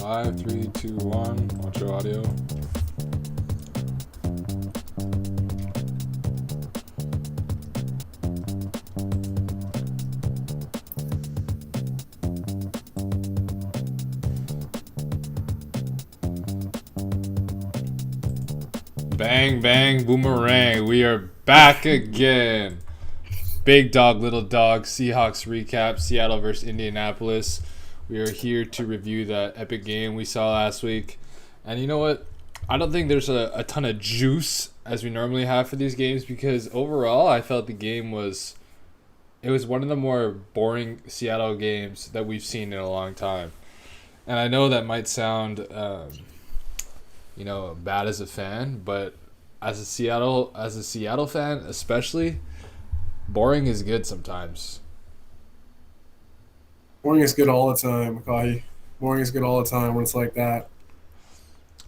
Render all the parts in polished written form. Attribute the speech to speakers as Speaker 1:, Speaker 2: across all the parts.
Speaker 1: Live, 3, 2, 1. Watch your audio. Bang, bang, boomerang. We are back again. Big dog, little dog, Seahawks recap, Seattle versus Indianapolis. We are here to review that epic game we saw last week. And you know what? I don't think there's a ton of juice as we normally have for these games because overall I felt the game was one of the more boring Seattle games that we've seen in a long time. And I know that might sound bad as a fan, but as a Seattle fan especially, boring is good sometimes.
Speaker 2: Boring is good all the time, Akahi. Boring is good all the time when it's like that.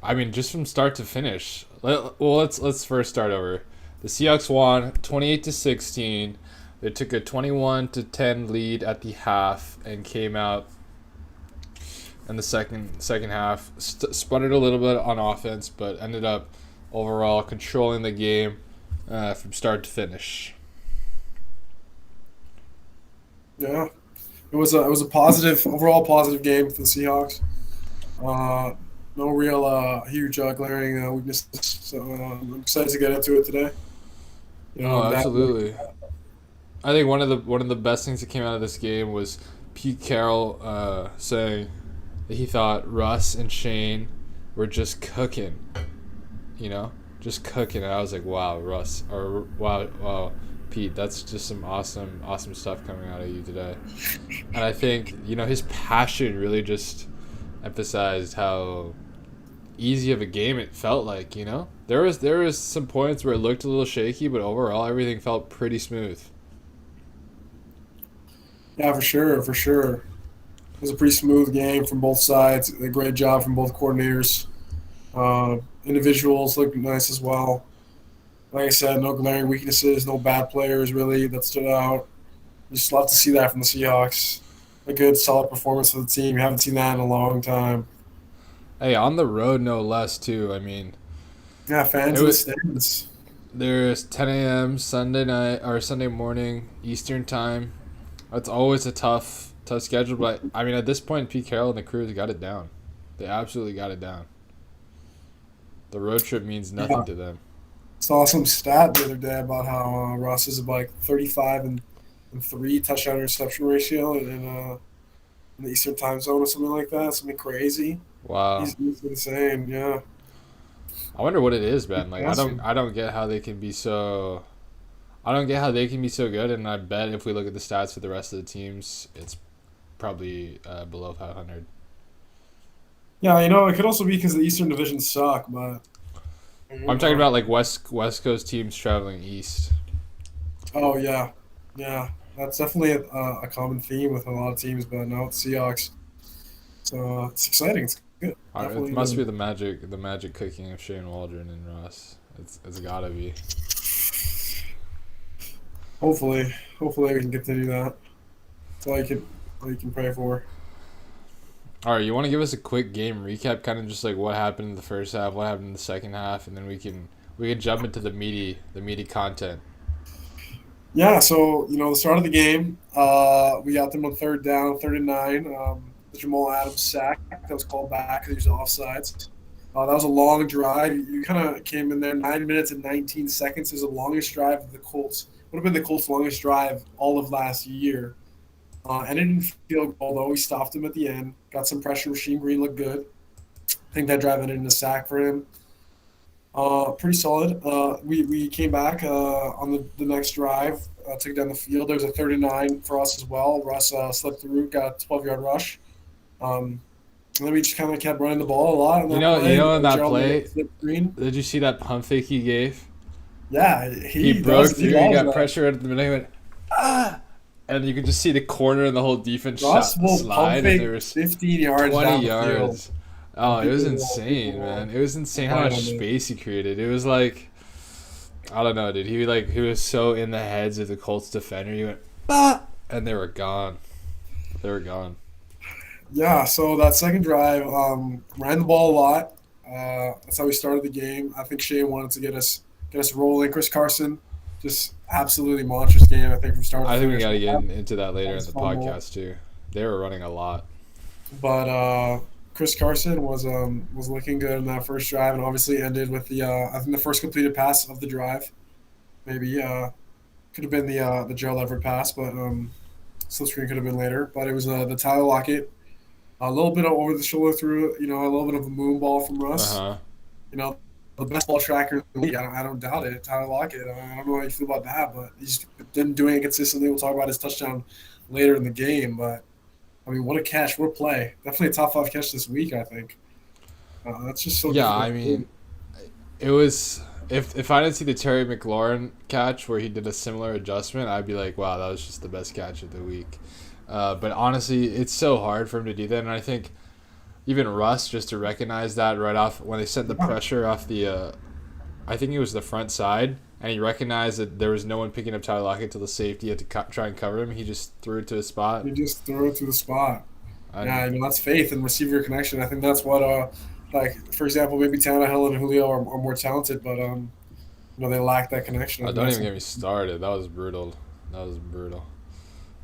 Speaker 1: I mean, just from start to finish. Let's first start over. The Seahawks won 28-16. They took a 21-10 lead at the half and came out in the second half. Sputtered a little bit on offense, but ended up overall controlling the game from start to finish.
Speaker 2: Yeah, it was a positive overall positive game for the Seahawks. No real huge glaring weaknesses. So I'm excited to get into it today.
Speaker 1: Oh,
Speaker 2: That
Speaker 1: absolutely. I think one of the best things that came out of this game was Pete Carroll saying that he thought Russ and Shane were just cooking, just cooking. And I was like, wow, Russ, or wow, Pete, that's just some awesome stuff coming out of you today. And I think his passion really just emphasized how easy of a game it felt like. There was some points where it looked a little shaky, but overall everything felt pretty smooth.
Speaker 2: Yeah, for sure. It was a pretty smooth game from both sides. A great job from both coordinators. Individuals looked nice as well. Like I said, no glaring weaknesses, no bad players really that stood out. Just love to see that from the Seahawks. A good, solid performance for the team. We haven't seen that in a long time.
Speaker 1: Hey, on the road no less too. I mean,
Speaker 2: Yeah,
Speaker 1: it
Speaker 2: fans in the
Speaker 1: was
Speaker 2: stands.
Speaker 1: there's 10 a.m. Sunday night or Sunday morning Eastern time. That's always a tough schedule, but I mean at this point Pete Carroll and the crew got it down. They absolutely got it down. The road trip means
Speaker 2: Yeah.
Speaker 1: nothing to them.
Speaker 2: Saw some stat the other day about how Russ is like 35 and 3 touchdown interception ratio in the Eastern time zone or something like that. Something crazy.
Speaker 1: Wow.
Speaker 2: He's insane. Yeah.
Speaker 1: I wonder what it is, Ben. Like
Speaker 2: Awesome.
Speaker 1: I don't get how they can be so I don't get how they can be so good, and I bet if we look at the stats for the rest of the teams, it's probably below 500.
Speaker 2: Yeah, it could also be because the Eastern divisions suck, but
Speaker 1: I'm talking about like West Coast teams traveling east.
Speaker 2: oh yeah, yeah, that's definitely a common theme with a lot of teams. But now it's Seahawks, so it's exciting. It's good.
Speaker 1: It
Speaker 2: Definitely
Speaker 1: must be
Speaker 2: good.
Speaker 1: the magic cooking of Shane Waldron and Ross. It's gotta be.
Speaker 2: Hopefully we can continue that. That's all you can pray for.
Speaker 1: All right, you want to give us a quick game recap, kind of just like what happened in the first half, what happened in the second half, and then we can jump into the meaty content.
Speaker 2: Yeah, so the start of the game, we got them on third down, 39. The Jamal Adams sack that was called back because he was offsides. That was a long drive. You kind of came in there 9 minutes and 19 seconds. Is the longest drive of the Colts. Would have been the Colts' longest drive all of last year. Ended in field goal, though. We stopped him at the end. Got some pressure. Rasheem Green looked good. I think that drive ended in a sack for him. Pretty solid. We came back on the next drive, took down the field. There was a 39 for us as well. Russ slipped through, got a 12-yard rush. And then we just kind of kept running the ball a lot on that
Speaker 1: You
Speaker 2: play.
Speaker 1: know in that
Speaker 2: Gerald made a
Speaker 1: play,
Speaker 2: flip green.
Speaker 1: did you see that pump fake he gave?
Speaker 2: Yeah,
Speaker 1: He
Speaker 2: he
Speaker 1: broke
Speaker 2: does. He
Speaker 1: through, he
Speaker 2: loves
Speaker 1: got
Speaker 2: that.
Speaker 1: pressure at the minute, he went ah, and you could just see the corner and the whole defense
Speaker 2: Russ will pump
Speaker 1: slide, and there
Speaker 2: fake
Speaker 1: was
Speaker 2: 15 yards
Speaker 1: 20
Speaker 2: down the field,
Speaker 1: yards.
Speaker 2: and
Speaker 1: Oh, it was insane,
Speaker 2: people
Speaker 1: man.
Speaker 2: will
Speaker 1: It was insane how
Speaker 2: complain
Speaker 1: much
Speaker 2: on it.
Speaker 1: space he created. It was like I don't know, dude. He was so in the heads of the Colts defender. He went, ah, and they were gone. They were gone.
Speaker 2: Yeah, so that second drive, ran the ball a lot. That's how we started the game. I think Shane wanted to get us rolling. Chris Carson, just absolutely monstrous game. I think from start to
Speaker 1: I think we
Speaker 2: finish.
Speaker 1: got to get
Speaker 2: Had
Speaker 1: into that later in
Speaker 2: his
Speaker 1: the
Speaker 2: fumble,
Speaker 1: podcast too. They were running a lot.
Speaker 2: but Chris Carson was looking good in that first drive, and obviously ended with the I think the first completed pass of the drive. Maybe could have been the Gerald Everett pass, but slip screen could have been later. But it was the Tyler Lockett. A little bit of over the shoulder through, a little bit of a moon ball from
Speaker 1: Uh
Speaker 2: Russ.
Speaker 1: huh.
Speaker 2: The best ball tracker in the league. I don't doubt it. Tyler Lockett. I don't know how you feel about that, but he's been doing it consistently. We'll talk about his touchdown later in the game. But, I mean, what a catch. What a play. Definitely a top 5 catch this week, I think. That's just so
Speaker 1: Yeah,
Speaker 2: difficult
Speaker 1: I
Speaker 2: to do.
Speaker 1: mean, it was if I didn't see the Terry McLaurin catch where he did a similar adjustment, I'd be like, wow, that was just the best catch of the week. But honestly, it's so hard for him to do that, and I think even Russ just to recognize that right off when they sent the
Speaker 2: Yeah,
Speaker 1: pressure off the, I think it was the front side, and he recognized that there was no one picking up Tyler Lockett till the safety had to try and cover him. He just threw it to his spot,
Speaker 2: you just throw it to the spot. Yeah,
Speaker 1: and
Speaker 2: I mean, that's faith and receiver connection. I think that's what, like, for example, maybe Tannehill and Julio are more talented, but, they lack that connection. I think
Speaker 1: don't
Speaker 2: that's
Speaker 1: even get me started. That was brutal. That was brutal.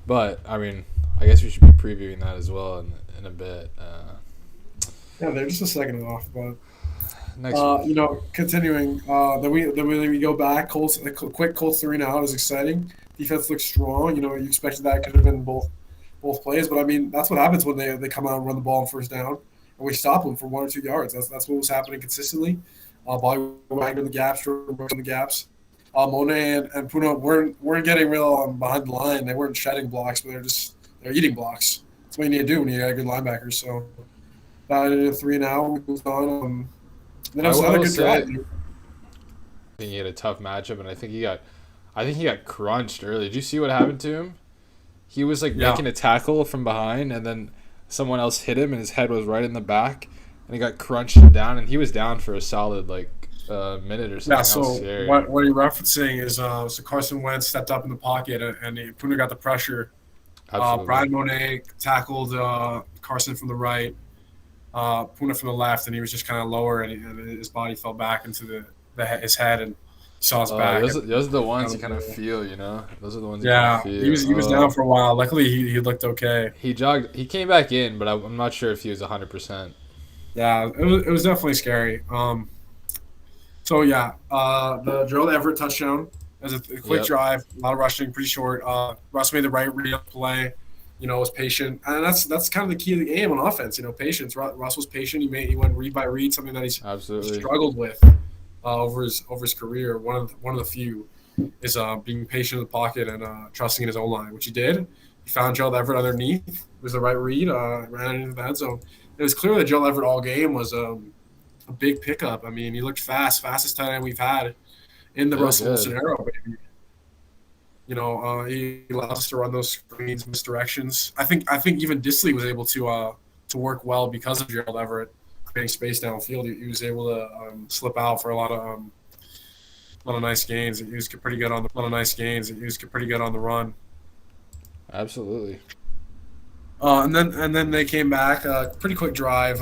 Speaker 1: But I mean, I guess we should be previewing that as well in a bit.
Speaker 2: yeah, they're just a second off, but
Speaker 1: Next week.
Speaker 2: Continuing, then we go back. Colts, a quick Colts 3 and out is exciting. Defense looks strong. You expected that could have been both plays, but I mean that's what happens when they come out and run the ball on first down, and we stop them for 1 or 2 yards. That's what was happening consistently. Ball Wagner in the gaps, Jordan Brooks in the gaps. Monet and Puna weren't getting real behind the line. They weren't shedding blocks, but they're eating blocks. That's what you need to do when you got good linebackers. So that ended 3 and out. We moved on. Then it was
Speaker 1: I
Speaker 2: another
Speaker 1: will
Speaker 2: good
Speaker 1: say,
Speaker 2: drive.
Speaker 1: I think he had a tough matchup, and I think he got crunched early. Did you see what happened to him? He was like
Speaker 2: Yeah.
Speaker 1: making a tackle from behind, and then someone else hit him, and his head was right in the back, and he got crunched down, and he was down for a solid like minute or
Speaker 2: Yeah,
Speaker 1: something. That was
Speaker 2: so
Speaker 1: scary.
Speaker 2: what you're referencing is so Carson Wentz stepped up in the pocket and Puna got the pressure.
Speaker 1: Absolutely.
Speaker 2: Brian Monet tackled Carson from the right, Puna from the left, and he was just kind of lower, and his body fell back into his head, and he saw his back.
Speaker 1: Those are the ones you kind of
Speaker 2: And,
Speaker 1: feel, you know. Those are the ones you kind of
Speaker 2: yeah, he
Speaker 1: feel.
Speaker 2: was he was down for a while. Luckily, he looked okay.
Speaker 1: He jogged. He came back in, but I'm not sure if he was 100%.
Speaker 2: Yeah, it was definitely scary. So yeah, the Gerald Everett touchdown as a quick
Speaker 1: Yep.
Speaker 2: drive, a lot of rushing, pretty short. Russ made the right read on the play, was patient, and that's kind of the key of the game on offense. Patience. Russ was patient. He went read by read, something that he's
Speaker 1: Absolutely.
Speaker 2: struggled with over his career. One of the few is being patient in the pocket and trusting in his own line, which he did. He found Gerald Everett underneath. It was the right read. Ran it into the end zone. It was clear that Gerald Everett all game was a big pickup. I mean, he looked fastest tight end we've had in the
Speaker 1: Good,
Speaker 2: Russell
Speaker 1: good.
Speaker 2: Wilson era, baby. He allows us to run those screens, misdirections. I think even Disley was able to work well because of Gerald Everett creating space downfield. He was able to slip out for a lot of nice gains. He was pretty good on the run.
Speaker 1: Absolutely.
Speaker 2: And then they came back. Pretty quick drive.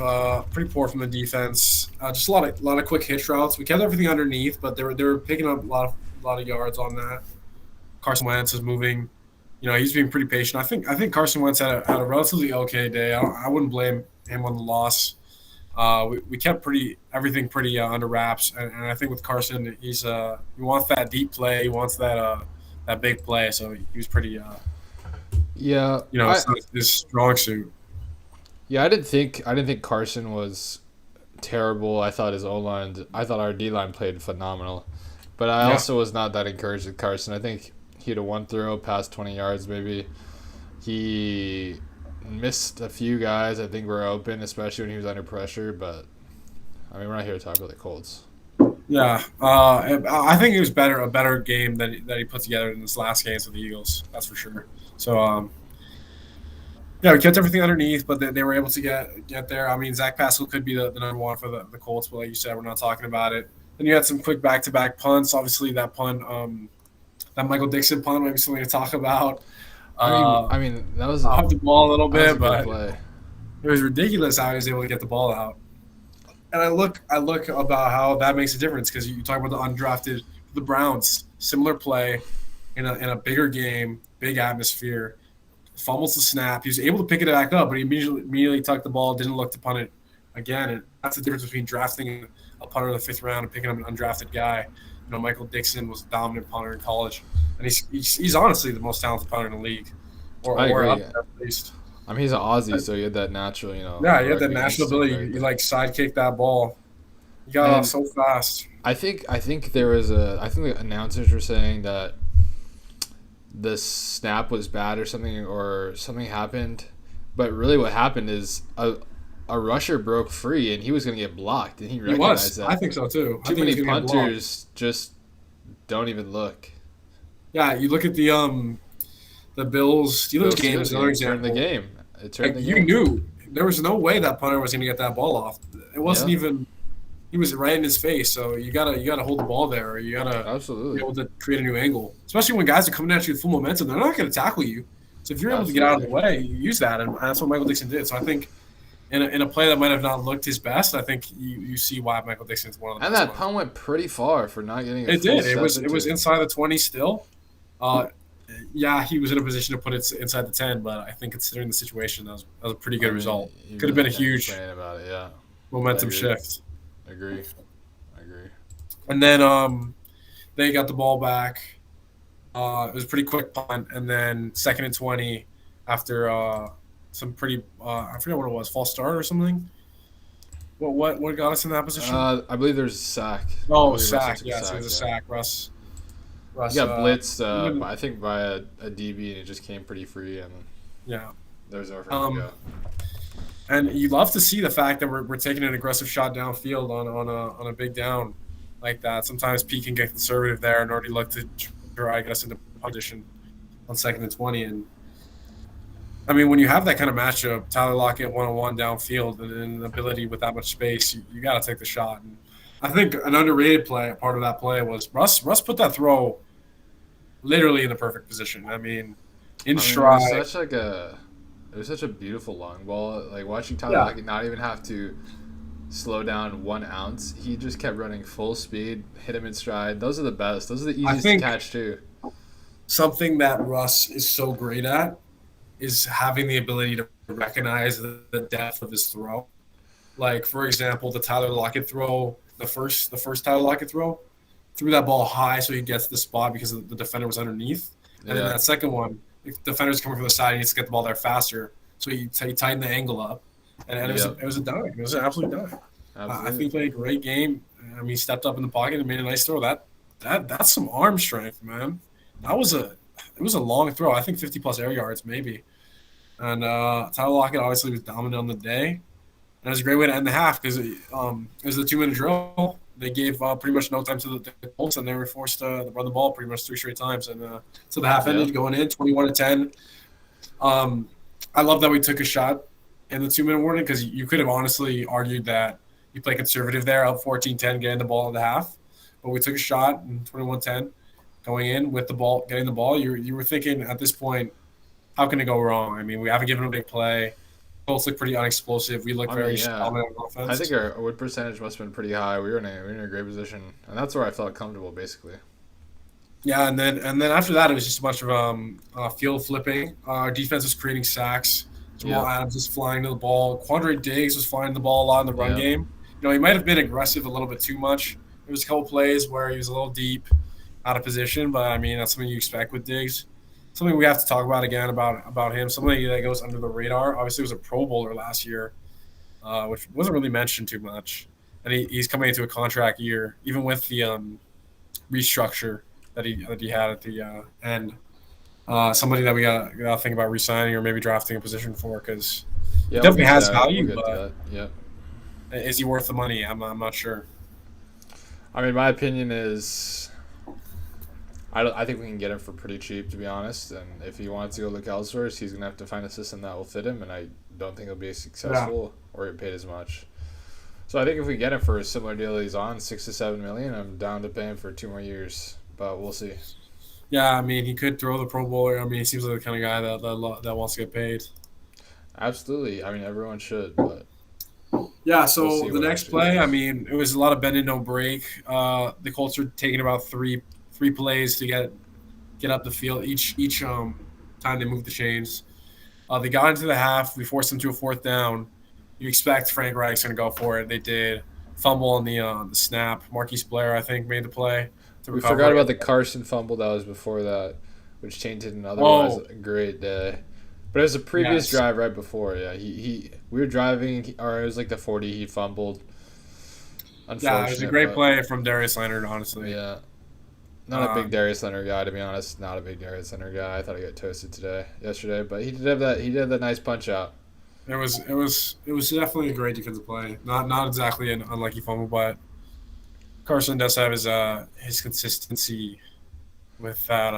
Speaker 2: Pretty poor from the defense. Just a lot of quick hitch routes. We kept everything underneath, but they were picking up a lot of yards on that. Carson Wentz is moving. He's being pretty patient. I think Carson Wentz had a relatively okay day. I wouldn't blame him on the loss. We kept everything pretty under wraps, and I think with Carson, he wants that deep play. He wants that big play. So he was pretty.
Speaker 1: Yeah.
Speaker 2: It's not his strong suit.
Speaker 1: I didn't think Carson was terrible. I thought his O line. I thought our D line played phenomenal, but I
Speaker 2: Yeah.
Speaker 1: also was not that encouraged with Carson. I think he had a one throw past 20 yards maybe. He missed a few guys I think were open, especially when he was under pressure. But I mean, we're not here to talk about the Colts.
Speaker 2: Yeah, I think it was a better game that he put together in this last games with the Eagles. That's for sure. So, yeah, we kept everything underneath, but they were able to get there. I mean, Zach Pascal could be the number one for the Colts, but like you said, we're not talking about it. Then you had some quick back-to-back punts. Obviously, that punt, that Michael Dixon punt, might be something to talk about.
Speaker 1: I mean that was
Speaker 2: Off the ball a little
Speaker 1: that was a
Speaker 2: bit,
Speaker 1: good
Speaker 2: but
Speaker 1: play.
Speaker 2: It was ridiculous how he was able to get the ball out. And I look about how that makes a difference because you talk about the undrafted, the Browns, similar play in a bigger game, big atmosphere, fumbles the snap. He was able to pick it back up, but he immediately tucked the ball, didn't look to punt it again. And that's the difference between drafting a punter in the 5th round and picking up an undrafted guy. Michael Dixon was a dominant punter in college, and he's honestly the most talented punter in the league,
Speaker 1: I
Speaker 2: or
Speaker 1: agree.
Speaker 2: up there at least.
Speaker 1: I mean, he's an Aussie, so he had that natural,
Speaker 2: Yeah, he had that
Speaker 1: rugby
Speaker 2: national
Speaker 1: instinct
Speaker 2: ability.
Speaker 1: right
Speaker 2: You
Speaker 1: there.
Speaker 2: like sidekick that ball. He got off
Speaker 1: And
Speaker 2: so fast.
Speaker 1: I think there was I think the announcers were saying that the snap was bad or something happened, but really what happened is a rusher broke free and he was going to get blocked, and he
Speaker 2: He was.
Speaker 1: recognized
Speaker 2: I
Speaker 1: that.
Speaker 2: think so too. I
Speaker 1: Too
Speaker 2: think
Speaker 1: many
Speaker 2: he's gonna get blocked.
Speaker 1: punters just don't even look.
Speaker 2: Yeah, you look at the Bills
Speaker 1: Bill
Speaker 2: Steelers game
Speaker 1: Steelers
Speaker 2: is another
Speaker 1: game turned the
Speaker 2: example.
Speaker 1: game. It turned
Speaker 2: Like
Speaker 1: the
Speaker 2: you
Speaker 1: game.
Speaker 2: knew there was no way that punter was going to get that ball off. It wasn't
Speaker 1: Yeah,
Speaker 2: even. He was right in his face. So you gotta hold the ball there, or you gotta be
Speaker 1: absolutely,
Speaker 2: able to create a new angle. Especially when guys are coming at you with full momentum, they're not going to tackle you. So if you're able to get out of the
Speaker 1: absolutely.
Speaker 2: way, you use that, and that's what Michael Dixon did. So I think in a play that might have not looked his best, I think you see why Michael Dixon's one of the
Speaker 1: And
Speaker 2: best
Speaker 1: that
Speaker 2: ones.
Speaker 1: punt went pretty far for not getting a
Speaker 2: It
Speaker 1: full
Speaker 2: did. It
Speaker 1: step
Speaker 2: was it
Speaker 1: into
Speaker 2: was
Speaker 1: it.
Speaker 2: inside the 20 still. Uh, yeah, he was in a position to put it inside the 10, but I think considering the situation, that was a pretty good
Speaker 1: I mean,
Speaker 2: result.
Speaker 1: you
Speaker 2: Could have
Speaker 1: really
Speaker 2: been a
Speaker 1: can't
Speaker 2: huge
Speaker 1: complain about it. Yeah, I
Speaker 2: momentum
Speaker 1: agree.
Speaker 2: shift.
Speaker 1: Agree. Agree.
Speaker 2: And then they got the ball back. It was a pretty quick punt, and then 2nd and 20 after some pretty I forget what it was, false start or something. What got us in that position?
Speaker 1: I believe there's a sack. I
Speaker 2: Oh,
Speaker 1: believe Russell
Speaker 2: sack.
Speaker 1: took a
Speaker 2: Yes, it
Speaker 1: sack.
Speaker 2: was a
Speaker 1: Yeah,
Speaker 2: sack. Russ.
Speaker 1: he
Speaker 2: Russ.
Speaker 1: got blitzed,
Speaker 2: Even
Speaker 1: I think by a DB, and it just came pretty free, and
Speaker 2: yeah.
Speaker 1: there's nowhere for him to
Speaker 2: Um,
Speaker 1: go.
Speaker 2: and you love to see the fact that we're taking an aggressive shot downfield on a big down like that. Sometimes Pete can get conservative there and already look to try to get us into position on 2nd and 20. And I mean, when you have that kind of matchup, Tyler Lockett one-on-one downfield and an ability with that much space, you got to take the shot. And I think an underrated part of that play was Russ put that throw literally in the perfect position. I mean, in
Speaker 1: I mean,
Speaker 2: stride.
Speaker 1: it was such a beautiful long ball. Like watching Tyler
Speaker 2: Yeah,
Speaker 1: Lockett not even have to slow down 1 ounce. He just kept running full speed, hit him in stride. Those are the best. Those are the
Speaker 2: I
Speaker 1: easiest to
Speaker 2: think
Speaker 1: catch too.
Speaker 2: something that Russ is so great at is having the ability to recognize the depth of his throw. Like for example, the Tyler Lockett throw, the first Tyler Lockett throw, threw that ball high so he gets the spot because the defender was underneath. And then
Speaker 1: Yeah,
Speaker 2: that second one, the defender's coming from the side, he needs to get the ball there faster. So he tightened the angle up, and
Speaker 1: yep,
Speaker 2: it was a dime. It was an absolute dime. I think
Speaker 1: absolutely.
Speaker 2: he played a great game. I mean, he stepped up in the pocket and made a nice throw. That's some arm strength, man. It was a long throw. I think 50 plus air yards maybe. And Tyler Lockett obviously was dominant on the day. And it was a great way to end the half because it was a 2-minute drill. They gave pretty much no time to the Colts, and they were forced to run the ball pretty much 3 straight times. And so the half
Speaker 1: Yep.
Speaker 2: ended going in 21-10. Um, I love that we took a shot in the 2-minute warning because you could have honestly argued that you play conservative there, up 14-10, getting the ball in the half. But we took a shot in 21-10, going in with the ball, getting the ball. You were thinking at this point, how can it go wrong? I mean, we haven't given a big play. Colts look pretty unexplosive. We look
Speaker 1: I
Speaker 2: very
Speaker 1: mean, yeah.
Speaker 2: dominant on
Speaker 1: I think
Speaker 2: offense.
Speaker 1: our win percentage must have been pretty high. We were in a great position, and that's where I felt comfortable, basically.
Speaker 2: Yeah, and then after that, it was just a bunch of field flipping. Our defense was creating sacks. Jamal
Speaker 1: Yep.
Speaker 2: Adams was flying to the ball. Quandre Diggs was flying the ball a lot in the run
Speaker 1: Yep.
Speaker 2: game. He might have been aggressive a little bit too much. There was a couple plays where he was a little deep, out of position, but I mean that's something you expect with Diggs. Something we have to talk about again about him. Something that goes under the radar. Obviously, he was a Pro Bowler last year, which wasn't really mentioned too much. And he's coming into a contract year, even with the restructure that he had at the end. Somebody that we got to think about re-signing or maybe drafting a position for because he
Speaker 1: Yeah, we'll
Speaker 2: definitely
Speaker 1: get to
Speaker 2: has
Speaker 1: that. We'll
Speaker 2: value,
Speaker 1: get to
Speaker 2: but
Speaker 1: that. Yep.
Speaker 2: is he worth the money? I'm not sure.
Speaker 1: I mean, my opinion is, I think we can get him for pretty cheap, to be honest. And if he wants to go look elsewhere, he's gonna have to find a system that will fit him. And I don't think he'll be as
Speaker 2: Yeah,
Speaker 1: successful or get paid as much. So I think if we get him for a similar deal that he's on, 6 to 7 million, I'm down to pay him for 2 more years. But we'll see.
Speaker 2: yeah. I mean, he could throw the Pro Bowler. I mean, he seems like the kind of guy that wants to get paid.
Speaker 1: Absolutely. I mean, everyone should, but
Speaker 2: Yeah,
Speaker 1: we'll
Speaker 2: so
Speaker 1: see
Speaker 2: the
Speaker 1: what
Speaker 2: next
Speaker 1: actually
Speaker 2: play, I
Speaker 1: goes.
Speaker 2: mean, it was a lot of bend and no break. The Colts were taking about three plays to get up the field each time they moved the chains. They got into the half. We forced them to a fourth down. You expect Frank Reich's going to go for it. They did. Fumble on the snap. Marquise Blair, I think, made the play to
Speaker 1: We forgot
Speaker 2: recover
Speaker 1: about
Speaker 2: it.
Speaker 1: the Carson fumble that was before that, which changed it an otherwise
Speaker 2: Oh,
Speaker 1: great day. But it was a previous
Speaker 2: yes.
Speaker 1: drive right before. Yeah, he we were driving, or it was like the 40. He fumbled.
Speaker 2: Yeah, it was a
Speaker 1: Unfortunate,
Speaker 2: great
Speaker 1: but
Speaker 2: play from Darius Leonard, honestly.
Speaker 1: yeah, not a big
Speaker 2: Um,
Speaker 1: Darius Leonard guy to be honest. Not a big Darius Leonard guy. I thought he got toasted yesterday, but he did have that. He did have that nice punch out.
Speaker 2: it was definitely a great defensive play. Not exactly an unlucky fumble, but Carson does have his consistency with that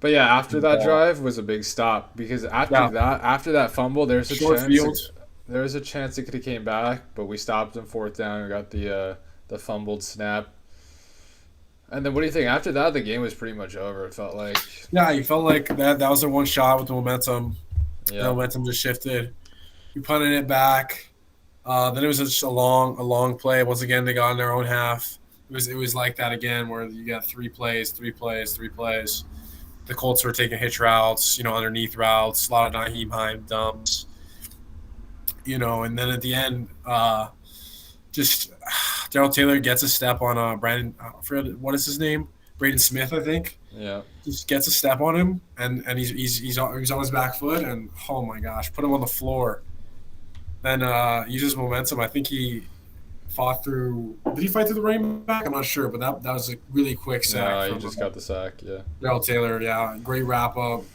Speaker 1: But yeah, after that
Speaker 2: ball.
Speaker 1: drive was a big stop because
Speaker 2: Yeah,
Speaker 1: after that fumble,
Speaker 2: short field.
Speaker 1: there was a chance it could have came back, but we stopped him fourth down. We got the fumbled snap, and then what do you think? After that, the game was pretty much over. It felt like,
Speaker 2: Yeah, you felt like that was their one shot with the momentum. The
Speaker 1: yeah,
Speaker 2: momentum just shifted. We punted it back. Then it was just a long play. Once again, they got in their own half. It was like that again, where you got three plays, three plays, three plays. The Colts were taking hitch routes, underneath routes, a lot of Naheem Hine dumps, and then at the end, just Daryl Taylor gets a step on Brandon. I forget what is his name, Braden Smith, I think.
Speaker 1: yeah.
Speaker 2: Just gets a step on him, and he's on his back foot, and oh my gosh, put him on the floor. Then uses momentum. I think he fought through. Did he fight through the running back? I'm not sure, but that was a really quick sack
Speaker 1: No, he
Speaker 2: from
Speaker 1: just got the sack. Yeah,
Speaker 2: Daryl Taylor. Yeah, great wrap up.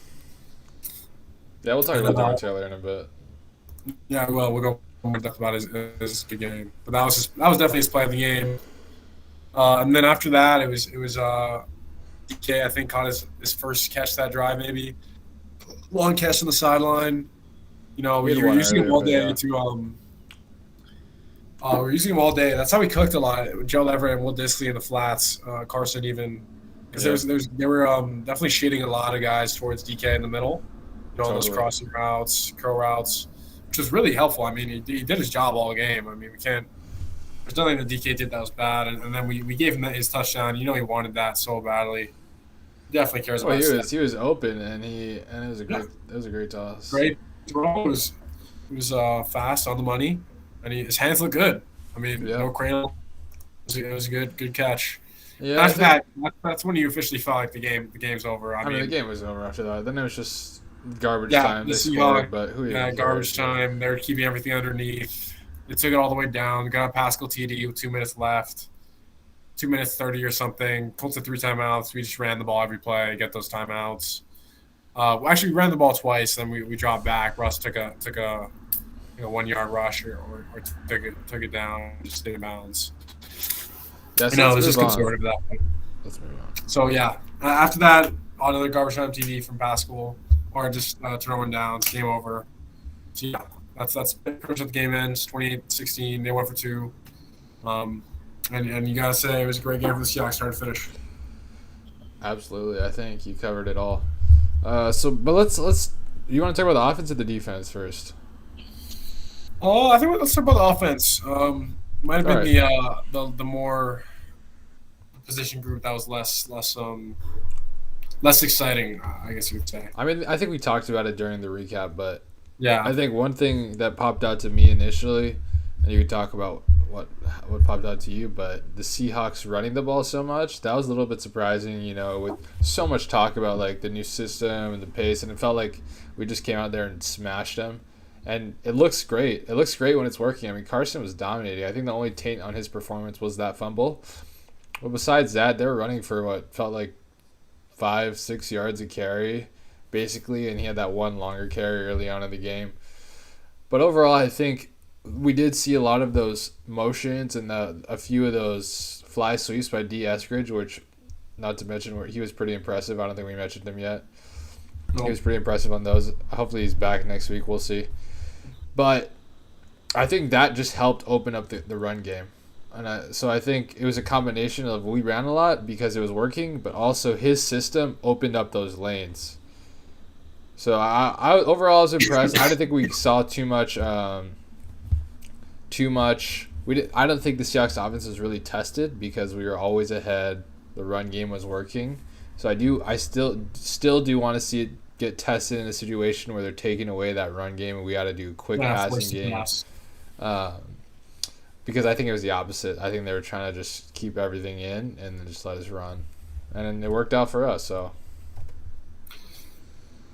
Speaker 1: yeah. We'll talk
Speaker 2: And
Speaker 1: about Darren Taylor in a bit.
Speaker 2: yeah, well, we'll go more depth about his good game, but that was definitely his play of the game. And then after that, it was DK. I think caught his first catch that drive, maybe long catch on the sideline.
Speaker 1: He had
Speaker 2: We were
Speaker 1: one
Speaker 2: using him
Speaker 1: earlier,
Speaker 2: all
Speaker 1: but
Speaker 2: day
Speaker 1: yeah,
Speaker 2: to we're using him all day. That's how we cooked a lot. Joe Leverett and Will Disley in the flats. Carson even because
Speaker 1: yeah,
Speaker 2: they were definitely shading a lot of guys towards DK in the middle. All those
Speaker 1: totally.
Speaker 2: crossing routes, curl routes, which was really helpful. I mean, he did his job all game. I mean, we can't. There's nothing that DK did that was bad, and then we gave him his touchdown. He wanted that so badly. Definitely cares
Speaker 1: Well,
Speaker 2: about his stats.
Speaker 1: he was open, and
Speaker 2: Yeah,
Speaker 1: it was a great toss.
Speaker 2: great throw. It was fast on the money, and his hands look good. I mean,
Speaker 1: Yeah,
Speaker 2: no cradle. It was a good catch.
Speaker 1: yeah. I
Speaker 2: After
Speaker 1: think.
Speaker 2: that, that's when you officially felt like the game's over. I
Speaker 1: I mean, the
Speaker 2: mean,
Speaker 1: game was over after that. Then it was just garbage
Speaker 2: yeah,
Speaker 1: time.
Speaker 2: the
Speaker 1: They scored,
Speaker 2: Seahawks,
Speaker 1: but who
Speaker 2: yeah,
Speaker 1: even
Speaker 2: garbage
Speaker 1: cares? Yeah.
Speaker 2: time. They're keeping everything underneath. They took it all the way down. Got a Pascal TD with 2 minutes left, 2 minutes 30 or something. Colts had three timeouts. We just ran the ball every play, get those timeouts. Actually, we ran the ball twice. Then we dropped back. Russ took a 1 yard rush or took it down, just stayed in bounds.
Speaker 1: Yeah.
Speaker 2: I
Speaker 1: So
Speaker 2: know it
Speaker 1: let's
Speaker 2: was
Speaker 1: move
Speaker 2: just
Speaker 1: on.
Speaker 2: conservative at that point.
Speaker 1: Let's move on.
Speaker 2: So yeah, after that, another garbage time TV from Pascal, or just throwing down. Game over. So yeah, that's pretty much what the game ends. 28-16. They went for two. Um, and you gotta say it was a great game for the Seahawks, start to finish.
Speaker 1: Absolutely. I think you covered it all. But let's. You want to talk about the offense or the defense first?
Speaker 2: Oh, I think let's talk about the offense. Might have
Speaker 1: All
Speaker 2: been
Speaker 1: right.
Speaker 2: the more position group that was less exciting, I guess you would say.
Speaker 1: I mean, I think we talked about it during the recap, but
Speaker 2: Yeah.
Speaker 1: I think one thing that popped out to me initially, and you could talk about what popped out to you, but the Seahawks running the ball so much, that was a little bit surprising, with so much talk about like the new system and the pace, and it felt like we just came out there and smashed them. And it looks great. It looks great when it's working. I mean, Carson was dominating. I think the only taint on his performance was that fumble. But besides that, they were running for what felt like 5, 6 yards a carry, basically, and he had that one longer carry early on in the game. But overall, I think we did see a lot of those motions and a few of those fly sweeps by D. Eskridge, which, not to mention, where he was pretty impressive. I don't think we mentioned him yet. He was pretty impressive on those. Hopefully, he's back next week. We'll see. But I think that just helped open up the run game. So I think it was a combination of we ran a lot because it was working, but also his system opened up those lanes. So I overall was impressed. I didn't think we saw too much. Too much. I don't think the Seahawks offense was really tested because we were always ahead. The run game was working. So I still do want to see it get tested in a situation where they're taking away that run game and we got to do a quick passing game. Um, because I think it was the opposite. I think they were trying to just keep everything in and then just let us run, and it worked out for us. So.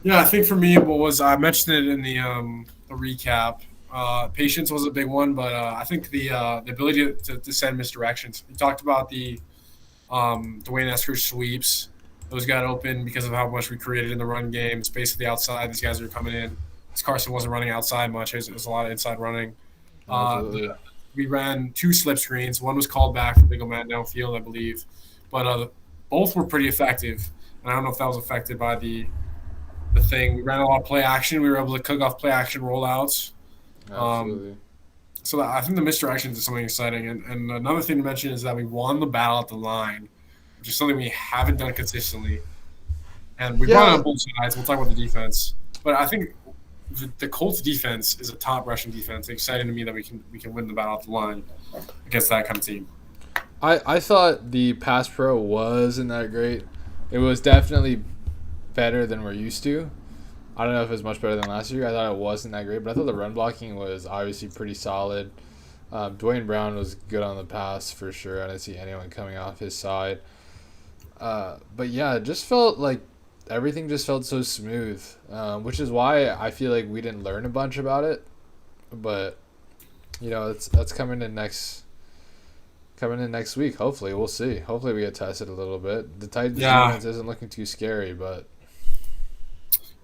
Speaker 2: Yeah, I think for me, what was I mentioned it in the recap. Patience was a big one, but I think the ability to send misdirections. We talked about the Dwayne Eskridge sweeps. Those got open because of how much we created in the run game. Space at the outside. These guys are coming in. Carson wasn't running outside much. It was a lot of inside running. We ran 2 slip screens. One was called back for legal man downfield, I believe. But both were pretty effective. And I don't know if that was affected by the thing. We ran a lot of play action. We were able to cook off play action rollouts.
Speaker 1: Absolutely.
Speaker 2: So I think the misdirections is something exciting. And another thing to mention is that we won the battle at the line, which is something we haven't done consistently. And we brought it on both sides. We'll talk about the defense. But I think the Colts defense is a top rushing defense. It's exciting to me that we can win the battle at the line against that kind of team.
Speaker 1: I thought the pass pro wasn't that great. It was definitely better than we're used to. I don't know if it was much better than last year. I thought it wasn't that great, but I thought the run blocking was obviously pretty solid. Dwayne Brown was good on the pass for sure. I didn't see anyone coming off his side. But yeah, it just felt like everything just felt so smooth, which is why I feel like we didn't learn a bunch about it. But that's coming in next week. Hopefully, we'll see. Hopefully, we get tested a little bit. The Titans defense isn't looking too scary, but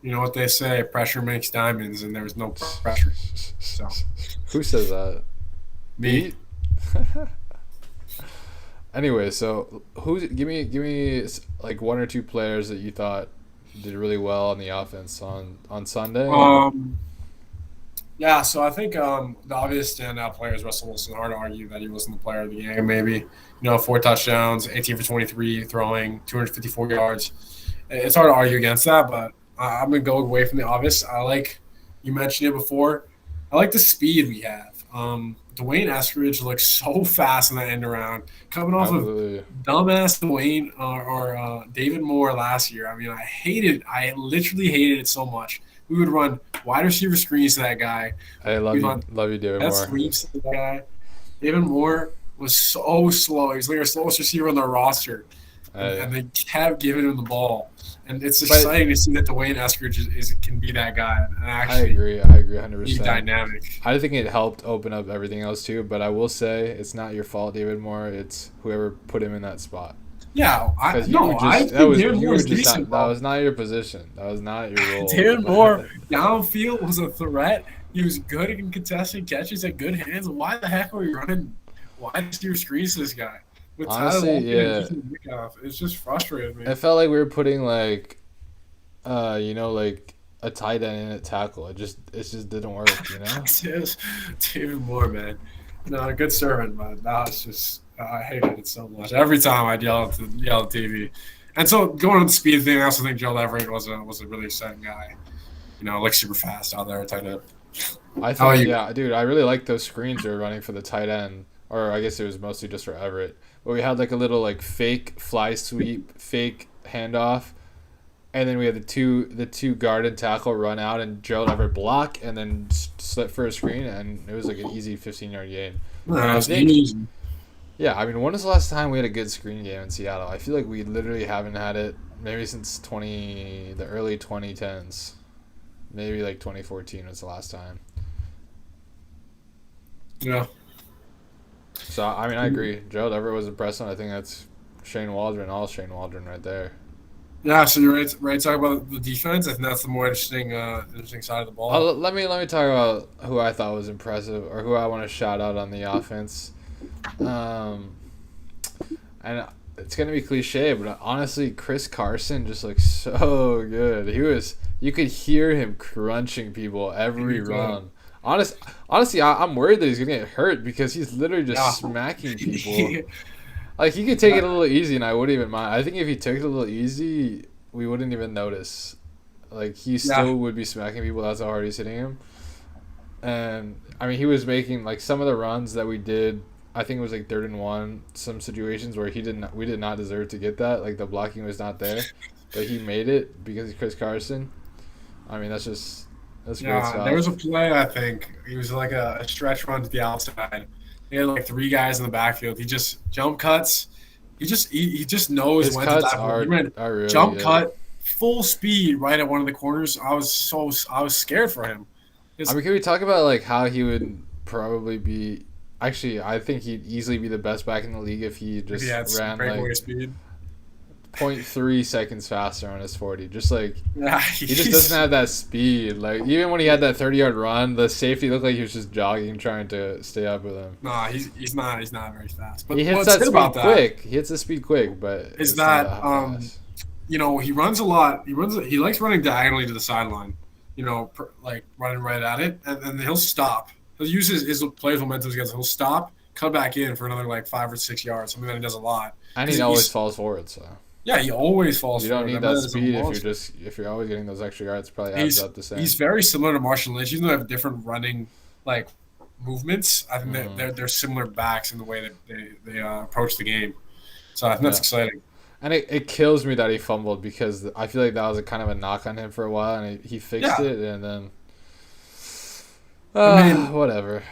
Speaker 2: you know what they say: pressure makes diamonds, and there was no pressure. So,
Speaker 1: who says that?
Speaker 2: Me.
Speaker 1: Anyway, so give me like 1 or 2 players that you thought did really well on the offense on Sunday.
Speaker 2: Yeah, so I think the obvious standout player is Russell Wilson. Hard to argue that he wasn't the player of the game. Maybe 4 touchdowns, 18 for 23, throwing 254 yards. It's hard to argue against that, but I'm gonna go away from the obvious. I like you mentioned it before. I like the speed we have. Dwayne Eskridge looks so fast in that end around, coming off of dumbass Dwayne or David Moore last year. I mean, I literally hated it so much. We would run wide receiver screens to that guy.
Speaker 1: I love you, David Moore.
Speaker 2: Sweeps to that guy. David Moore was so slow. He was like our slowest receiver on the roster, and they kept giving him the ball. And it's exciting to see that Dwayne Eskridge can be that guy. And actually,
Speaker 1: I agree 100%.
Speaker 2: He's dynamic.
Speaker 1: I think it helped open up everything else too, but I will say it's not your fault, David Moore. It's whoever put him in that spot.
Speaker 2: Yeah, that
Speaker 1: was not your position. That was not your role.
Speaker 2: David Moore downfield was a threat. He was good in contested catches at good hands. Why the heck are we running wide receiver screens to this guy?
Speaker 1: Honestly, yeah.
Speaker 2: It's just frustrating me.
Speaker 1: It felt like we were putting like a tight end in at tackle. It just didn't work,
Speaker 2: David Moore, man. A good servant, but that was just I hated it so much. Every time I'd yell at TV. And so going on the speed thing, I also think Gerald Everett was a really exciting guy. Like super fast out there, tight end.
Speaker 1: Dude, I really like those screens we were running for the tight end, or I guess it was mostly just for Everett. But we had like a little like fake fly sweep, fake handoff, and then we had the two guard and tackle run out and Gerald Everett block and then slip for a screen, and it was like an easy 15-yard game. Yeah, I mean, when was the last time we had a good screen game in Seattle? I feel like we literally haven't had it maybe since the early 2010s. Maybe like 2014 was the last time.
Speaker 2: Yeah.
Speaker 1: So, I mean, I agree. Gerald Everett was impressive. I think that's Shane Waldron right there.
Speaker 2: Yeah, so you're right to talk about the defense. I think that's the more interesting side of the ball.
Speaker 1: Let me talk about who I thought was impressive or who I want to shout out on the offense. And it's going to be cliche, but honestly, Chris Carson just looks so good. You could hear him crunching people every run. Honestly, I'm worried that he's going to get hurt because he's literally just smacking people. Like, he could take it a little easy, and I wouldn't even mind. I think if he took it a little easy, we wouldn't even notice. Like he
Speaker 2: Yeah.
Speaker 1: still would be smacking people. That's how hard he's hitting him. And I mean, he was making like some of the runs that we did. I think it was like 3rd and 1. Some situations where we did not deserve to get that. Like the blocking was not there, but he made it because of Chris Carson. I mean, that's great
Speaker 2: Yeah, there was a
Speaker 1: stuff.
Speaker 2: play, I think. It was like a stretch run to the outside. He had like three guys in the backfield. He just jump cuts. He just knows
Speaker 1: His
Speaker 2: when to
Speaker 1: cuts
Speaker 2: dive. He ran
Speaker 1: are really
Speaker 2: jump
Speaker 1: good.
Speaker 2: cut, full speed right at one of the corners. I was scared for him.
Speaker 1: I
Speaker 2: Because
Speaker 1: mean, can we talk about like how he would probably be? Actually, I think he'd easily be the best back in the league if he
Speaker 2: if he
Speaker 1: just
Speaker 2: had
Speaker 1: ran
Speaker 2: breakaway
Speaker 1: like
Speaker 2: speed.
Speaker 1: 0.3 seconds faster on his 40. Just like
Speaker 2: Yeah,
Speaker 1: he just doesn't have that speed. Like even when he had that 30-yard run, the safety looked like he was just jogging, trying to stay up with him.
Speaker 2: nah, he's not very fast. But
Speaker 1: He hits
Speaker 2: what's
Speaker 1: that
Speaker 2: good about
Speaker 1: speed
Speaker 2: that
Speaker 1: quick. He hits the speed quick, but
Speaker 2: is
Speaker 1: it's not
Speaker 2: that
Speaker 1: that fast.
Speaker 2: he runs a lot. He likes running diagonally to the sideline. Like running right at it, and then he'll stop. He'll use his player's momentum together. He'll stop, cut back in for another like 5 or 6 yards. Something that he does a lot.
Speaker 1: And he
Speaker 2: Because
Speaker 1: always falls forward. So
Speaker 2: he always falls
Speaker 1: you don't
Speaker 2: forward.
Speaker 1: need
Speaker 2: That man
Speaker 1: that
Speaker 2: is a
Speaker 1: speed
Speaker 2: monster.
Speaker 1: if you're always getting those extra yards. It probably adds
Speaker 2: He's
Speaker 1: up the
Speaker 2: he's
Speaker 1: same.
Speaker 2: very similar to Marshall Lynch. Even though they have different running like movements, I think that
Speaker 1: Hmm.
Speaker 2: they're similar backs in the way that they approach the game. So I think that's
Speaker 1: Yeah.
Speaker 2: exciting.
Speaker 1: And it kills me that he fumbled because I feel like that was a kind of a knock on him for a while, and he fixed
Speaker 2: Yeah,
Speaker 1: it, and then
Speaker 2: I mean
Speaker 1: whatever.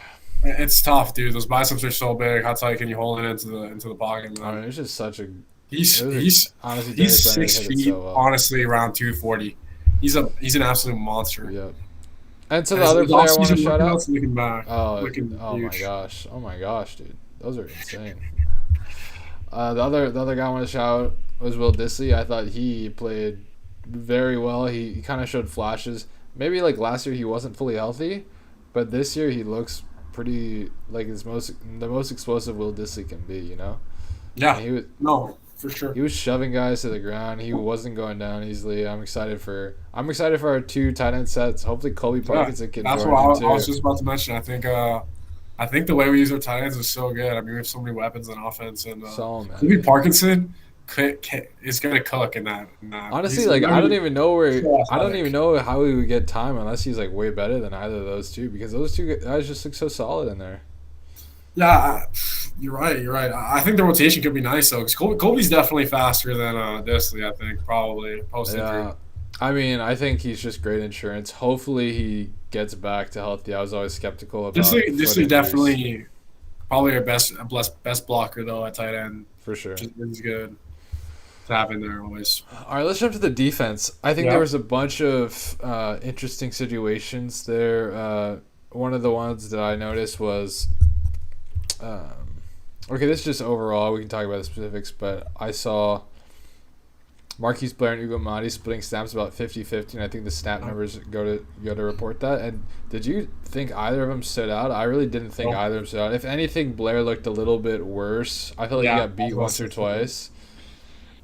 Speaker 2: it's tough, dude. Those biceps are so big. How tight can you hold it into the pocket,
Speaker 1: I mean,
Speaker 2: man?
Speaker 1: it's just such a.
Speaker 2: He's
Speaker 1: It was a,
Speaker 2: he's
Speaker 1: honestly, Darius
Speaker 2: he's
Speaker 1: Leonard
Speaker 2: six
Speaker 1: hit it
Speaker 2: feet,
Speaker 1: so well.
Speaker 2: honestly, around 240. He's an absolute monster.
Speaker 1: Yep. And so
Speaker 2: And
Speaker 1: the other
Speaker 2: his
Speaker 1: player I want to
Speaker 2: offseason
Speaker 1: shout out.
Speaker 2: workouts looking back,
Speaker 1: Oh,
Speaker 2: looking huge.
Speaker 1: oh my gosh, dude, those are insane. The other guy I want to shout out was Will Disley. I thought he played very well. He kind of showed flashes. Maybe like last year he wasn't fully healthy, but this year he looks pretty like the most explosive Will Disley can be. You know, and
Speaker 2: Yeah, no, for
Speaker 1: he
Speaker 2: sure.
Speaker 1: was shoving guys to the ground. He wasn't going down easily. I'm excited for our two tight end sets. Hopefully Colby
Speaker 2: Yeah,
Speaker 1: Parkinson can
Speaker 2: that's
Speaker 1: join
Speaker 2: what
Speaker 1: in
Speaker 2: I was
Speaker 1: too.
Speaker 2: just about to mention. I think the way we use our tight ends is so good. I mean, we have so many weapons on offense, and
Speaker 1: So
Speaker 2: maybe
Speaker 1: many.
Speaker 2: Parkinson is going to cook in that.
Speaker 1: Honestly,
Speaker 2: He's
Speaker 1: like
Speaker 2: literally so
Speaker 1: I don't even
Speaker 2: athletic.
Speaker 1: know how we would get time unless he's like way better than either of those two because those two guys just look so solid in there.
Speaker 2: Yeah, you're right. You're right. I think the rotation could be nice though, because Colby's definitely faster than Disley. I think probably post injury.
Speaker 1: Yeah, I mean, I think he's just great insurance. Hopefully, he gets back to healthy. I was always skeptical about foot
Speaker 2: Disley
Speaker 1: injuries
Speaker 2: definitely probably our best blocker though at tight end.
Speaker 1: for sure.
Speaker 2: Just is good to have in there always.
Speaker 1: All right, let's jump to the defense. I think there
Speaker 2: Yeah.
Speaker 1: was a bunch of interesting situations there. One of the ones that I noticed was okay, this is just overall. We can talk about the specifics, but I saw Marquise Blair and Ugo Madi splitting snaps about 50-50, and I think the snap numbers go to report that. And did you think either of them stood out? I really didn't think
Speaker 2: Oh,
Speaker 1: either of them stood out. If anything, Blair looked a little bit worse. I felt like he
Speaker 2: yeah.
Speaker 1: got beat once or twice,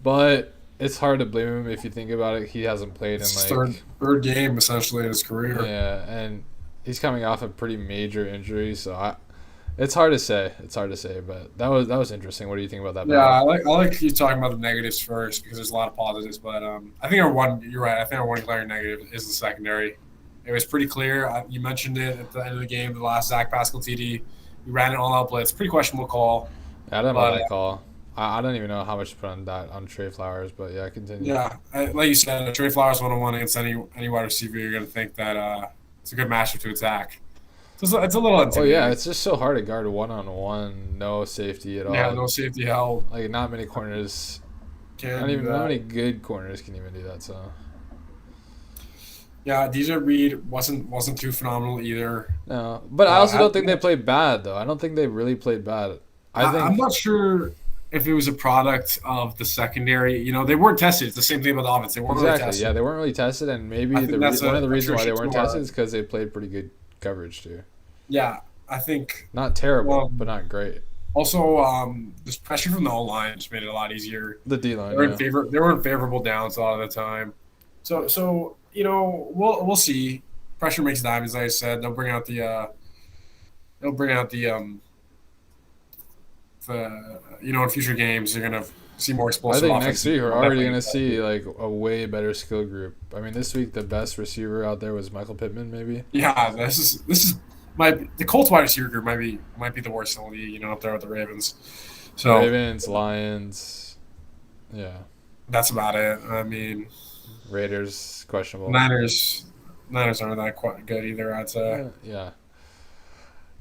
Speaker 1: but it's hard to blame him if you think about it. He hasn't played in
Speaker 2: It's his
Speaker 1: like
Speaker 2: third game essentially in his career.
Speaker 1: yeah, and he's coming off a pretty major injury, so it's hard to say. It's hard to say, but that was interesting. What do you think about that
Speaker 2: Yeah,
Speaker 1: battle?
Speaker 2: I like you talking about the negatives first because there's a lot of positives. But I think you're right. I think our one glaring negative is the secondary. It was pretty clear. You mentioned it at the end of the game, the last Zach Pascal TD. We ran an all-out blitz. Pretty questionable call.
Speaker 1: I don't know
Speaker 2: But
Speaker 1: that call. I don't even know how much to put on that on Trey Flowers, but yeah, continue.
Speaker 2: like you said, Trey Flowers 1-on-1 against any wide receiver, you're going to think that it's a good matchup to attack. So it's a little
Speaker 1: Oh yeah,
Speaker 2: intimidating.
Speaker 1: it's just so hard to guard 1-on-1, no safety at
Speaker 2: Yeah,
Speaker 1: all.
Speaker 2: no safety held.
Speaker 1: Like not many corners,
Speaker 2: Can't do
Speaker 1: not
Speaker 2: that.
Speaker 1: many good corners can even do that. So
Speaker 2: Yeah, DJ Reed wasn't too phenomenal either.
Speaker 1: no, but I
Speaker 2: Uh,
Speaker 1: also
Speaker 2: I,
Speaker 1: don't think they played bad though. I don't think they really played bad. I
Speaker 2: I'm
Speaker 1: think
Speaker 2: not sure if it was a product of the secondary. They weren't tested. It's the same thing about the offense. They weren't really
Speaker 1: exactly. Yeah,
Speaker 2: tested.
Speaker 1: they weren't really tested, and
Speaker 2: I
Speaker 1: maybe
Speaker 2: think that's
Speaker 1: one of the reasons why they
Speaker 2: attrition
Speaker 1: weren't
Speaker 2: to
Speaker 1: tested
Speaker 2: our.
Speaker 1: is because they played pretty good coverage too.
Speaker 2: Yeah, I think.
Speaker 1: Not terrible, but
Speaker 2: Um,
Speaker 1: not great.
Speaker 2: Also, this pressure from the O line just made it a lot easier.
Speaker 1: The D line, yeah.
Speaker 2: They were in favorable downs a lot of the time. So we'll see. Pressure makes diamonds, like I said. They'll bring out the in future games. They're gonna see more
Speaker 1: I
Speaker 2: explosive
Speaker 1: think
Speaker 2: offense.
Speaker 1: next week we're already gonna see like a way better skill group. I mean, this week the best receiver out there was Michael Pittman, maybe.
Speaker 2: Yeah, this is the Colts wide receiver group might be the worst in the league. Up there with the Ravens. So
Speaker 1: Ravens, Lions, yeah,
Speaker 2: that's about it. I mean,
Speaker 1: Raiders questionable.
Speaker 2: Niners aren't that quite good either. I'd say.
Speaker 1: Yeah.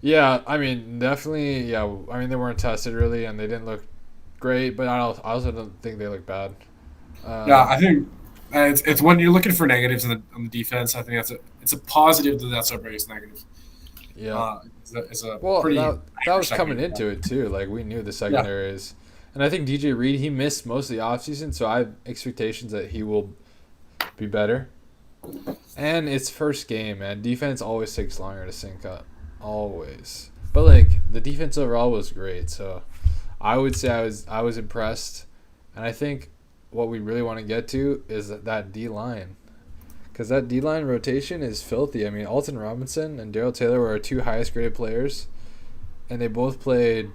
Speaker 1: Yeah, I mean, definitely. Yeah, I mean, they weren't tested really, and they didn't look great. But I also don't think they look bad.
Speaker 2: Yeah,
Speaker 1: Um,
Speaker 2: I think it's when you're looking for negatives on the defense. I think it's a positive that's our biggest negative.
Speaker 1: yeah.
Speaker 2: It's a
Speaker 1: Well,
Speaker 2: pretty
Speaker 1: that was coming
Speaker 2: secondary.
Speaker 1: into it too. Like we knew the
Speaker 2: Yeah,
Speaker 1: secondaries, and I think DJ Reed he missed most of the offseason, so I have expectations that he will be better. And it's first game, man. Defense always takes longer to sync up, always. But like the defense overall was great, so I would say I was impressed, and I think what we really want to get to is that D line. Because that D line rotation is filthy. I mean, Alton Robinson and Daryl Taylor were our two highest graded players, and they both played.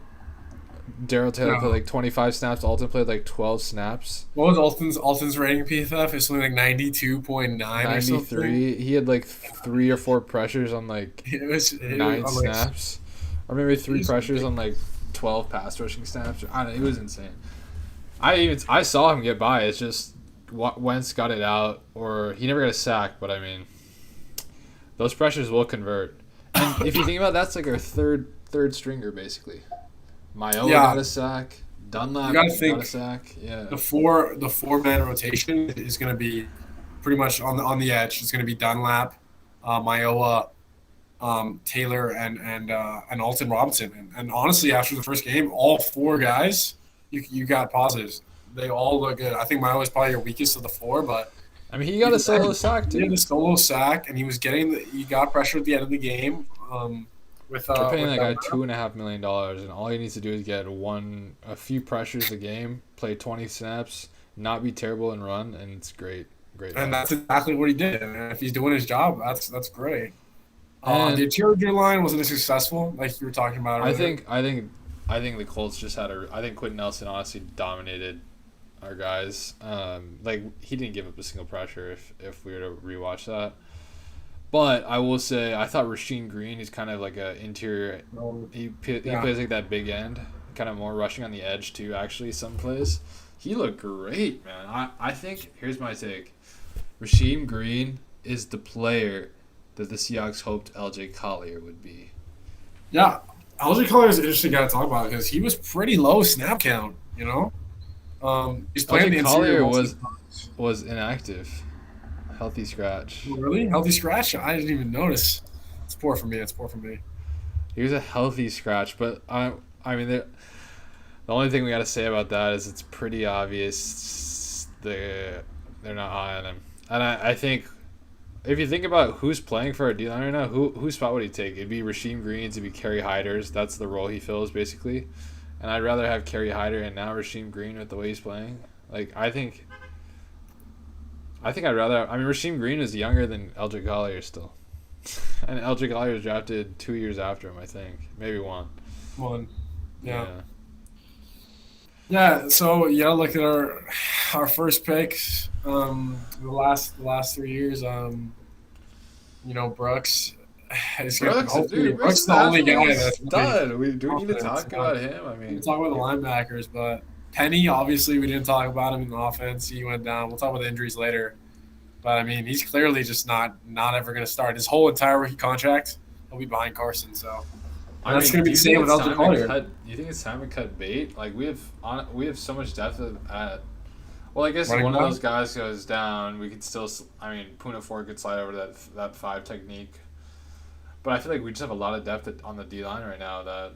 Speaker 1: Daryl Taylor played
Speaker 2: yeah.
Speaker 1: like 25 snaps. Alton played like 12 snaps.
Speaker 2: What was Alton's rating PFF? It's something like 92.9 or something.
Speaker 1: 93. He had like 3 or 4 pressures on like
Speaker 2: It was
Speaker 1: 9
Speaker 2: I'm like,
Speaker 1: snaps, or maybe
Speaker 2: it
Speaker 1: three
Speaker 2: was
Speaker 1: pressures on like 12 pass rushing snaps. I don't know. It was insane. I saw him get by. It's just Wentz got it out, or he never got a sack. But I mean, those pressures will convert. And if you think about it, that's like our third stringer basically. Mayowa
Speaker 2: yeah.
Speaker 1: got a sack.
Speaker 2: You
Speaker 1: Dunlap
Speaker 2: got to
Speaker 1: got a
Speaker 2: think
Speaker 1: sack. Yeah.
Speaker 2: the four man rotation is going to be pretty much on the edge. It's going to be Dunlap, Mayowa, Taylor, and Alton Robinson. And honestly, after the first game, all four guys, you got positives. They all look good. I think Mayowa is probably your weakest of the four, but
Speaker 1: I mean, he got a solo sack
Speaker 2: he had
Speaker 1: too.
Speaker 2: a solo sack, and he got pressure at the end of the game.
Speaker 1: We're paying that guy
Speaker 2: Dunlap.
Speaker 1: $2.5 million, and all he needs to do is get a few pressures a game, play 20 snaps, not be terrible and run, and it's great, great
Speaker 2: And
Speaker 1: value.
Speaker 2: that's exactly what he did. And if he's doing his job, that's great. The
Speaker 1: And
Speaker 2: interior line wasn't as successful, like you were talking about
Speaker 1: I
Speaker 2: earlier.
Speaker 1: think I think I think the Colts just had a. I think Quentin Nelson honestly dominated our guys. Like he didn't give up a single pressure if we were to rewatch that. But I will say I thought Rasheem Green is kind of like a interior. He
Speaker 2: Yeah,
Speaker 1: plays like that big end, kind of more rushing on the edge too. Actually, some plays he looked great, man. I think here's my take: Rasheem Green is the player that the Seahawks hoped LJ Collier would be.
Speaker 2: yeah. LJ Collier is an interesting guy to talk about because he was pretty low snap count. He's playing the
Speaker 1: LJ
Speaker 2: interior
Speaker 1: Collier
Speaker 2: most of
Speaker 1: was
Speaker 2: the times.
Speaker 1: was inactive, healthy scratch.
Speaker 2: Really healthy scratch. I didn't even notice. It's poor for me. It's poor for me.
Speaker 1: He was a healthy scratch, but I mean the only thing we got to say about that is it's pretty obvious they're not high on him. And I think if you think about who's playing for our D line right now, whose spot would he take? It'd be Rasheem Green's, it'd be Kerry Hyder's. That's the role he fills basically. And I'd rather have Kerry Hyder and now Rasheem Green with the way he's playing. Like I think I'd rather. I mean, Rasheem Green is younger than LJ Collier still, and LJ Collier was drafted 2 years after him. I think maybe one.
Speaker 2: One. Yeah.
Speaker 1: Yeah.
Speaker 2: Yeah. So look at our first picks. The last 3 years. Brooks is going to
Speaker 1: Brooks,
Speaker 2: hopefully
Speaker 1: dude, Brooks
Speaker 2: Brooks
Speaker 1: is
Speaker 2: is
Speaker 1: an
Speaker 2: the only guy
Speaker 1: absolute
Speaker 2: that's
Speaker 1: stud. Do we need to
Speaker 2: confidence.
Speaker 1: talk about him? I
Speaker 2: We'll
Speaker 1: mean,
Speaker 2: talk about the linebackers, but Penny, obviously, we didn't talk about him in the offense. He went down. We'll talk about the injuries later. But, I mean, he's clearly just not ever going to start. His whole entire rookie contract, he'll be behind Carson. So and
Speaker 1: I
Speaker 2: that's
Speaker 1: mean,
Speaker 2: going to
Speaker 1: do
Speaker 2: be
Speaker 1: you
Speaker 2: the
Speaker 1: think
Speaker 2: same with
Speaker 1: it's
Speaker 2: Elton
Speaker 1: time to
Speaker 2: Collier.
Speaker 1: cut? Do you think it's time to cut bait? Like we have so much depth at. Well, I guess if
Speaker 2: Running
Speaker 1: one of
Speaker 2: back?
Speaker 1: those guys goes down, we could still. I mean, Puna Ford could slide over to that 5 technique. But I feel like we just have a lot of depth on the D line right now. That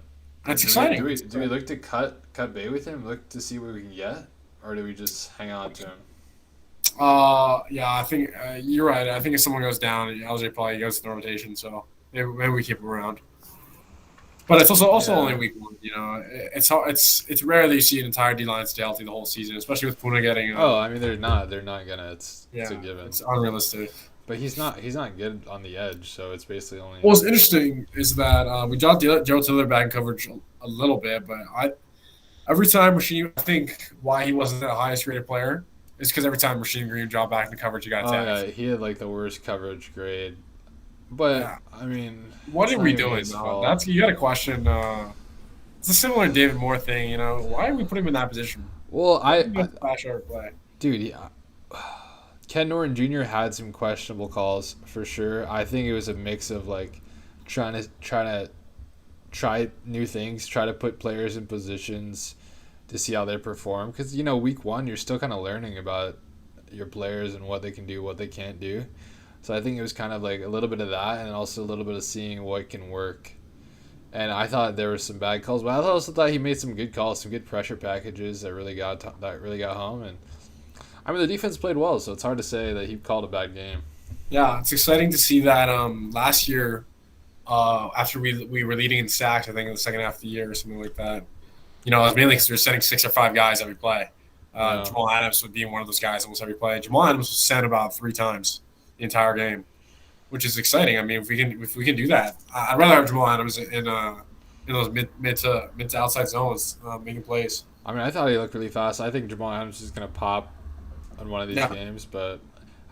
Speaker 2: That's
Speaker 1: do
Speaker 2: exciting.
Speaker 1: do we look to cut bait with him? Look to see what we can get, or do we just hang on to him?
Speaker 2: Yeah, I think you're right. I think if someone goes down, LJ probably goes to the rotation. So maybe we keep him around. But it's also only
Speaker 1: Yeah.
Speaker 2: week one. It's rare that you see an entire D line stay healthy the whole season, especially with Puna getting.
Speaker 1: Oh, I mean they're not gonna. It's a
Speaker 2: Yeah,
Speaker 1: given.
Speaker 2: it's unrealistic.
Speaker 1: But he's not good on the edge, so it's basically only.
Speaker 2: What's interesting is that we dropped Joe Tiller back in coverage a little bit, but I every time I think why he wasn't the highest rated player is because every time Rasheem Green dropped back in the coverage, he got
Speaker 1: Oh yeah,
Speaker 2: attacked.
Speaker 1: he had like the worst coverage grade. But
Speaker 2: Yeah.
Speaker 1: I mean,
Speaker 2: What
Speaker 1: it's
Speaker 2: are
Speaker 1: not
Speaker 2: we
Speaker 1: even
Speaker 2: doing,
Speaker 1: his
Speaker 2: though?
Speaker 1: fault,
Speaker 2: That's you got to question. It's a similar David Moore thing, you know. Why are we putting him in that position?
Speaker 1: well,
Speaker 2: Let him get flash over play.
Speaker 1: dude, Ken Norton Jr. had some questionable calls for sure. I think it was a mix of like try new things, try to put players in positions to see how they perform. Because week one, you're still kind of learning about your players and what they can do, what they can't do. So I think it was kind of like a little bit of that, and also a little bit of seeing what can work. And I thought there were some bad calls, but I also thought he made some good calls, some good pressure packages that really got home. And I mean, the defense played well, so it's hard to say that he called a bad game.
Speaker 2: Yeah, it's exciting to see that. Last year, after we were leading in sacks, I think in the second half of the year or something like that. It was mainly because we were sending 6 or 5 guys every play.
Speaker 1: Yeah,
Speaker 2: Jamal Adams would be one of those guys almost every play. Jamal Adams was sent about 3 times the entire game, which is exciting. I mean, if we can do that, I'd rather have Jamal Adams in those mid to outside zones making plays.
Speaker 1: I mean, I thought he looked really fast. I think Jamal Adams is gonna pop on one of these
Speaker 2: Yeah,
Speaker 1: games, but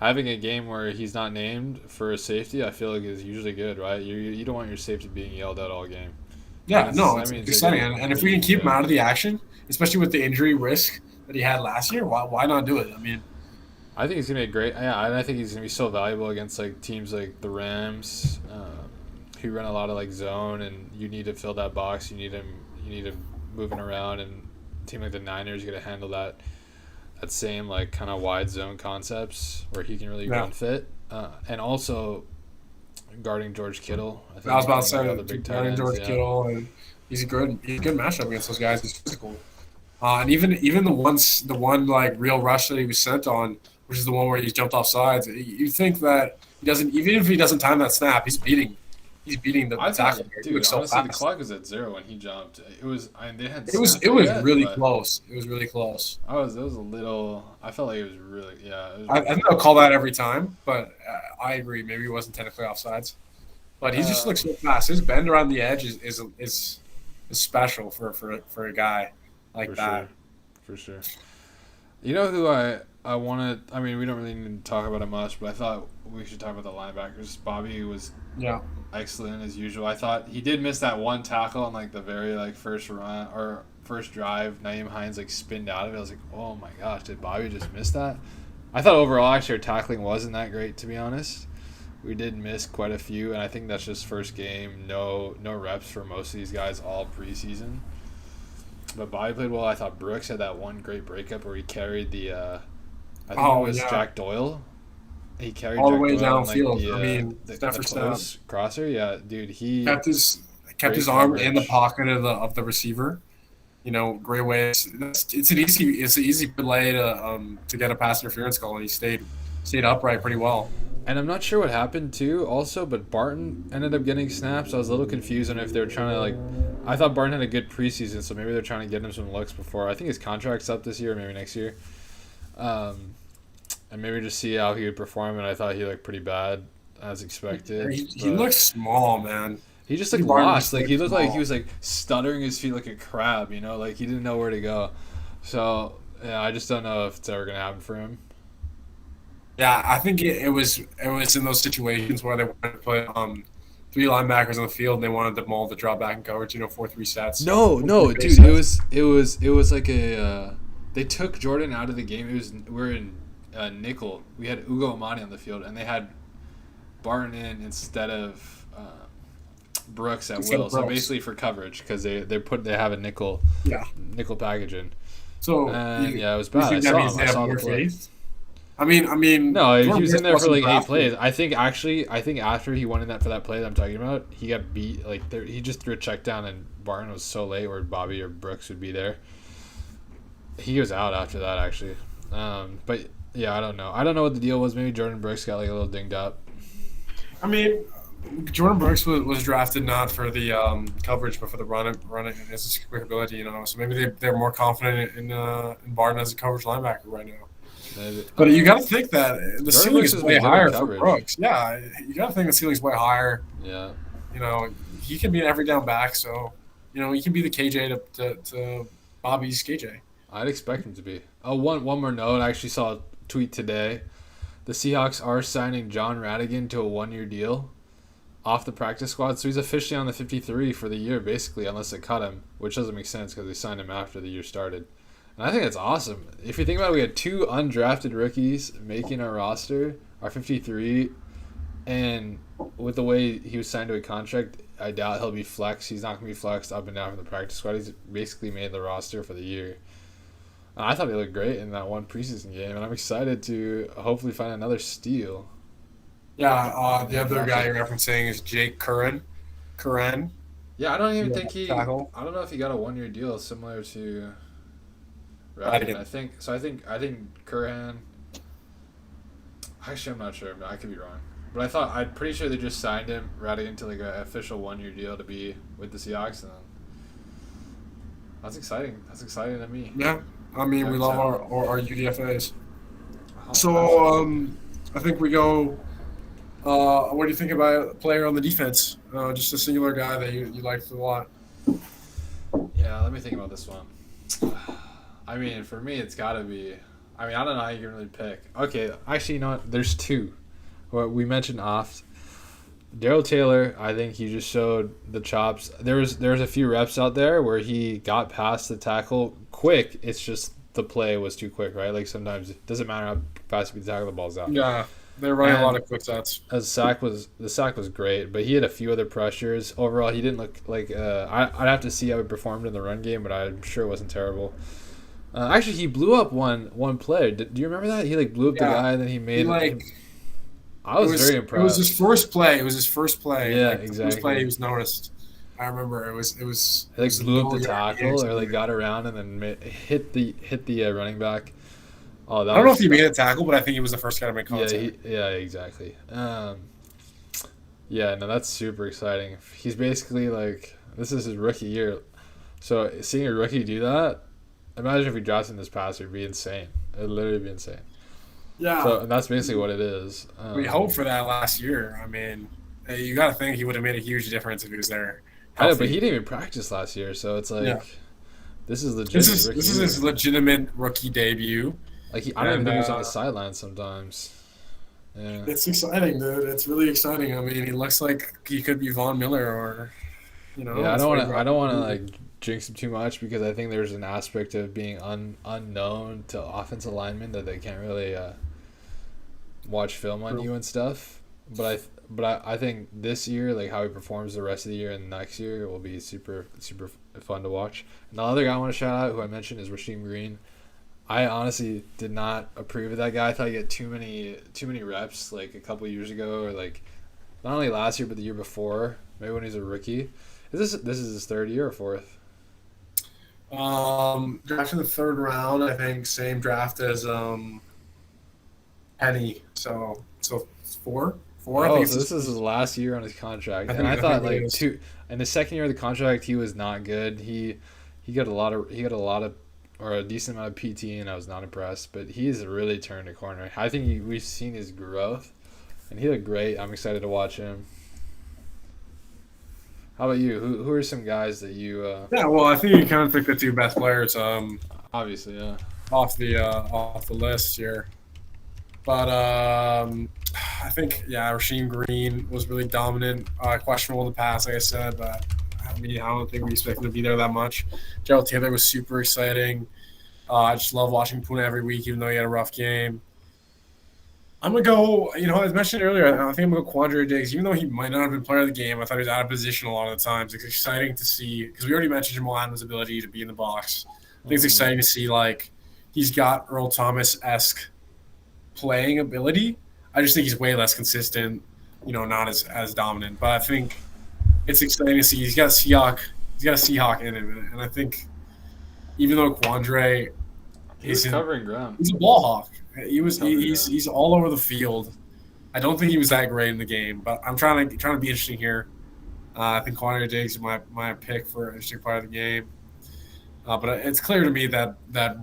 Speaker 1: having a game where he's not named for a safety, I feel like is usually good, right? You don't want your safety being yelled at all game.
Speaker 2: yeah, no,
Speaker 1: That
Speaker 2: it's
Speaker 1: means they're
Speaker 2: exciting,
Speaker 1: getting
Speaker 2: and if
Speaker 1: pretty
Speaker 2: we can keep him
Speaker 1: good.
Speaker 2: out of the action, especially with the injury risk that he had last year, why not do it? I mean,
Speaker 1: I think he's gonna be a great. Yeah, and I think he's gonna be so valuable against like teams like the Rams, who run a lot of like zone, and you need to fill that box. You need him. You need him moving around, and a team like the Niners got to handle that same like kind of wide zone concepts where he can really
Speaker 2: yeah.
Speaker 1: run fit, and also guarding George Kittle. I
Speaker 2: I was
Speaker 1: think
Speaker 2: about to
Speaker 1: one of the other
Speaker 2: say
Speaker 1: big tight
Speaker 2: guarding
Speaker 1: ends.
Speaker 2: George
Speaker 1: Yeah,
Speaker 2: Kittle, and he's a good matchup against those guys. He's physical, and even the one like real rush that he was sent on, which is the one where he jumped off sides. You think that he doesn't, even if he doesn't time that snap, he's beating the
Speaker 1: I thought,
Speaker 2: tackle there. He
Speaker 1: dude,
Speaker 2: looks so
Speaker 1: honestly, the
Speaker 2: fast.
Speaker 1: clock was at 0 when he jumped. It was. I mean, they hadn't
Speaker 2: It was
Speaker 1: snapped
Speaker 2: it
Speaker 1: it
Speaker 2: was
Speaker 1: yet,
Speaker 2: really
Speaker 1: but
Speaker 2: close. It was really close.
Speaker 1: it was a little. I felt like it was really. Yeah, it was
Speaker 2: I
Speaker 1: really
Speaker 2: think they'll
Speaker 1: close.
Speaker 2: call that every time, but I agree. Maybe he wasn't technically offsides, but he just
Speaker 1: Uh,
Speaker 2: looks so fast. His bend around the edge is special for a guy like
Speaker 1: for
Speaker 2: that.
Speaker 1: sure, for sure. You know who I wanted. I mean, we don't really need to talk about him much, but I thought we should talk about the linebackers. Bobby was
Speaker 2: Yeah.
Speaker 1: excellent as usual. I thought he did miss that one tackle on like the very like first run or first drive. Naeem Hines like spinned out of it. I was like, oh my gosh, did Bobby just miss that? I thought overall actually our tackling wasn't that great, to be honest. We did miss quite a few, and I think that's just first game. No reps for most of these guys all preseason. But Bobby played well. I thought Brooks had that one great breakup where he carried I think it
Speaker 2: Oh
Speaker 1: was
Speaker 2: yeah.
Speaker 1: Jack Doyle. He carried
Speaker 2: All the
Speaker 1: Jack
Speaker 2: way
Speaker 1: Doyle on like
Speaker 2: downfield. I mean,
Speaker 1: the
Speaker 2: snap for snap.
Speaker 1: close crosser. Yeah, dude, he
Speaker 2: Kept his kept
Speaker 1: great
Speaker 2: his arm in the
Speaker 1: coverage.
Speaker 2: pocket of the receiver. Great way. It's an easy play to get a pass interference call, and he stayed upright pretty well.
Speaker 1: And I'm not sure what happened too, also, but Barton ended up getting snaps. I was a little confused on if they were trying to like. I thought Barton had a good preseason, so maybe they're trying to get him some looks before. I think his contract's up this year, maybe next year, and maybe just see how he would perform. And I thought he looked pretty bad as expected,
Speaker 2: He
Speaker 1: but
Speaker 2: looks small, man.
Speaker 1: he just
Speaker 2: Steve
Speaker 1: looked
Speaker 2: Barton
Speaker 1: lost.
Speaker 2: just
Speaker 1: Like he
Speaker 2: looks
Speaker 1: looked like he
Speaker 2: small.
Speaker 1: was like stuttering his feet like a crab. Like he didn't know where to go. So yeah, I just don't know if it's ever gonna happen for him.
Speaker 2: Yeah, I think it was in those situations where they wanted to put 3 linebackers on the field and they wanted to mold the drop back and coverage, 4-3 sets,
Speaker 1: No,
Speaker 2: or four
Speaker 1: no,
Speaker 2: base
Speaker 1: dude. It
Speaker 2: sets.
Speaker 1: was it was it was like a. They took Jordan out of the game. We're in nickel. We had Ugo Amadi on the field, and they had Barton in instead of Brooks at
Speaker 2: Instead
Speaker 1: will.
Speaker 2: of
Speaker 1: So
Speaker 2: Brooks.
Speaker 1: basically for coverage because they have a
Speaker 2: Yeah.
Speaker 1: nickel package in,
Speaker 2: So
Speaker 1: and yeah, it was
Speaker 2: you
Speaker 1: bad.
Speaker 2: think that means
Speaker 1: I
Speaker 2: they have
Speaker 1: saw the
Speaker 2: more
Speaker 1: play.
Speaker 2: faith? I mean,
Speaker 1: No, he
Speaker 2: Jordan
Speaker 1: was in
Speaker 2: Brooks
Speaker 1: there for
Speaker 2: wasn't
Speaker 1: like 8 plays.
Speaker 2: drafted.
Speaker 1: I think after he won in that for that play that I'm talking about, he got beat. Like he just threw a check down, and Barton was so late where Bobby or Brooks would be there. He was out after that actually. But yeah, I don't know. I don't know what the deal was. Maybe Jordan Brooks got like a little dinged up.
Speaker 2: I mean, Jordan Brooks was drafted not for the coverage, but for the running and his quick ability. So maybe they're more confident in Barton as a coverage linebacker right now.
Speaker 1: Maybe.
Speaker 2: But you got to think that the
Speaker 1: Jordan
Speaker 2: ceiling
Speaker 1: Brooks
Speaker 2: is
Speaker 1: has
Speaker 2: way
Speaker 1: been good in
Speaker 2: higher for
Speaker 1: coverage.
Speaker 2: Brooks. Yeah, you got to think the ceiling's way higher.
Speaker 1: Yeah.
Speaker 2: He can be an every down back, so he can be the KJ to Bobby's KJ.
Speaker 1: I'd expect him to be. Oh, one more note. I actually saw a tweet today. The Seahawks are signing John Radigan to a 1-year deal off the practice squad, so he's officially on the 53 for the year, basically, unless they cut him, which doesn't make sense because they signed him after the year started. And I think that's awesome. If you think about it, we had 2 undrafted rookies making our roster, our 53, and with the way he was signed to a contract, I doubt he'll be flexed. He's not going to be flexed up and down from the practice squad. He's basically made the roster for the year. I thought he looked great in that one preseason game, and I'm excited to hopefully find another steal.
Speaker 2: Yeah, the other guy you're referencing is Jake Curran. Curran.
Speaker 1: Yeah, I don't even
Speaker 2: Yeah,
Speaker 1: think he.
Speaker 2: tackle.
Speaker 1: I don't know if he got a 1-year deal similar to
Speaker 2: I
Speaker 1: Radigan.
Speaker 2: didn't.
Speaker 1: I think so. I think Curhan. Actually, I'm not sure. I could be wrong. But I'm pretty sure they just signed him Radigan to like an official 1-year deal to be with the Seahawks, and that's exciting. That's exciting to me.
Speaker 2: Yeah, I mean, we
Speaker 1: Good
Speaker 2: love
Speaker 1: talent.
Speaker 2: our UDFAs.
Speaker 1: Oh,
Speaker 2: So
Speaker 1: absolutely.
Speaker 2: I think we go. What do you think about a player on the defense? Just a singular guy that you liked a lot.
Speaker 1: Yeah, let me think about this one. I mean, for me, it's got to be. I mean, I don't know how you can really pick. Okay, actually, you know what? There's 2. What we mentioned oft. Daryl Taylor, I think he just showed the chops. There's a few reps out there where he got past the tackle quick. It's just the play was too quick, right? Like sometimes it doesn't matter how fast you tackle, the ball's out.
Speaker 2: Yeah, they're running a lot
Speaker 1: And
Speaker 2: of quick sets.
Speaker 1: the sack was great, but he had a few other pressures. Overall, he didn't look like. I'd have to see how he performed in the run game, but I'm sure it wasn't terrible. Actually, he blew up one player. Do you remember that? He like blew up the
Speaker 2: Yeah,
Speaker 1: guy, and then he
Speaker 2: he
Speaker 1: made.
Speaker 2: like
Speaker 1: I was very
Speaker 2: it was his
Speaker 1: impressed.
Speaker 2: first play. It was his first play.
Speaker 1: Yeah,
Speaker 2: Like the first play, he
Speaker 1: exactly.
Speaker 2: was noticed. I remember it
Speaker 1: He like
Speaker 2: was a
Speaker 1: blew up the
Speaker 2: no yard games.
Speaker 1: tackle, or like got around and then hit the running back. Oh,
Speaker 2: I
Speaker 1: that
Speaker 2: don't know if
Speaker 1: was
Speaker 2: he made a tackle, but I think he was the first guy to make
Speaker 1: yeah,
Speaker 2: contact.
Speaker 1: yeah, exactly. Yeah, no, that's super exciting. He's basically like this is his rookie year, so seeing a rookie do that, imagine if he drops in this pass, it'd be insane. It'd literally be insane.
Speaker 2: Yeah,
Speaker 1: So and that's basically what it is.
Speaker 2: we hoped for that last year. I mean, you got to think he would have made a huge difference if he was there,
Speaker 1: I know, but he
Speaker 2: healthy.
Speaker 1: didn't even practice last year, so it's
Speaker 2: Yeah,
Speaker 1: like this is legit his rookie
Speaker 2: this is his
Speaker 1: year.
Speaker 2: legitimate rookie debut,
Speaker 1: Like I don't even
Speaker 2: and
Speaker 1: think he was on the sideline sometimes. Yeah.
Speaker 2: it's exciting, dude. It's really exciting. I mean, he looks like he could be Von Miller, or
Speaker 1: Yeah,
Speaker 2: that's what he
Speaker 1: I
Speaker 2: brought.
Speaker 1: don't want to like jinx him too much because I think there's an aspect of being unknown to offensive linemen that they can't really watch film on you and stuff. But I think this year, like how he performs the rest of the year and next year, will be super fun to watch. And the other guy I want to shout out, who I mentioned, is Rasheem Green. I honestly did not approve of that guy. I thought he had too many reps, like a couple years ago, or like not only last year but the year before, maybe when he was a rookie. This is his 3rd year or 4th?
Speaker 2: Drafted in the third round, I think. Same draft as Penny. So four. I think
Speaker 1: Oh,
Speaker 2: it's
Speaker 1: so this is
Speaker 2: his.
Speaker 1: his last year on his contract,
Speaker 2: I
Speaker 1: and
Speaker 2: think
Speaker 1: I
Speaker 2: I think
Speaker 1: thought
Speaker 2: it
Speaker 1: like
Speaker 2: is.
Speaker 1: in the second year of the contract he was not good. He got a lot of or a decent amount of PT, and I was not impressed. But he's really turned a corner. I think we've seen his growth, and he looked great. I'm excited to watch him. How about you? Who are some guys that you
Speaker 2: Yeah, well, I think you kind of picked the 2 best players
Speaker 1: obviously yeah.
Speaker 2: off the list here. But I think Rasheem Green was really dominant. Questionable in the past, like I said, but I mean I don't think we expected him to be there that much. Gerald Taylor was super exciting. I just love watching Puna every week, even though he had a rough game. I'm gonna go. As mentioned earlier, I think I'm gonna go Quandre Diggs. Even though he might not have been player of the game, I thought he was out of position a lot of the times. It's exciting to see because we already mentioned Jamal Adams' ability to be in the box. I think it's
Speaker 1: Mhm.
Speaker 2: exciting to see like he's got Earl Thomas-esque playing ability. I just think he's way less consistent. Not as dominant. But I think it's exciting to see he's got a Seahawk. He's got a Seahawk in him, and I think even though Quandre
Speaker 1: He was
Speaker 2: isn't,
Speaker 1: covering ground.
Speaker 2: he's a ball hawk.
Speaker 1: He was covering ground.
Speaker 2: He's all over the field. I don't think he was that great in the game, but I'm trying to be interesting here. I think Quandre Diggs is my pick for an interesting part of the game. But it's clear to me that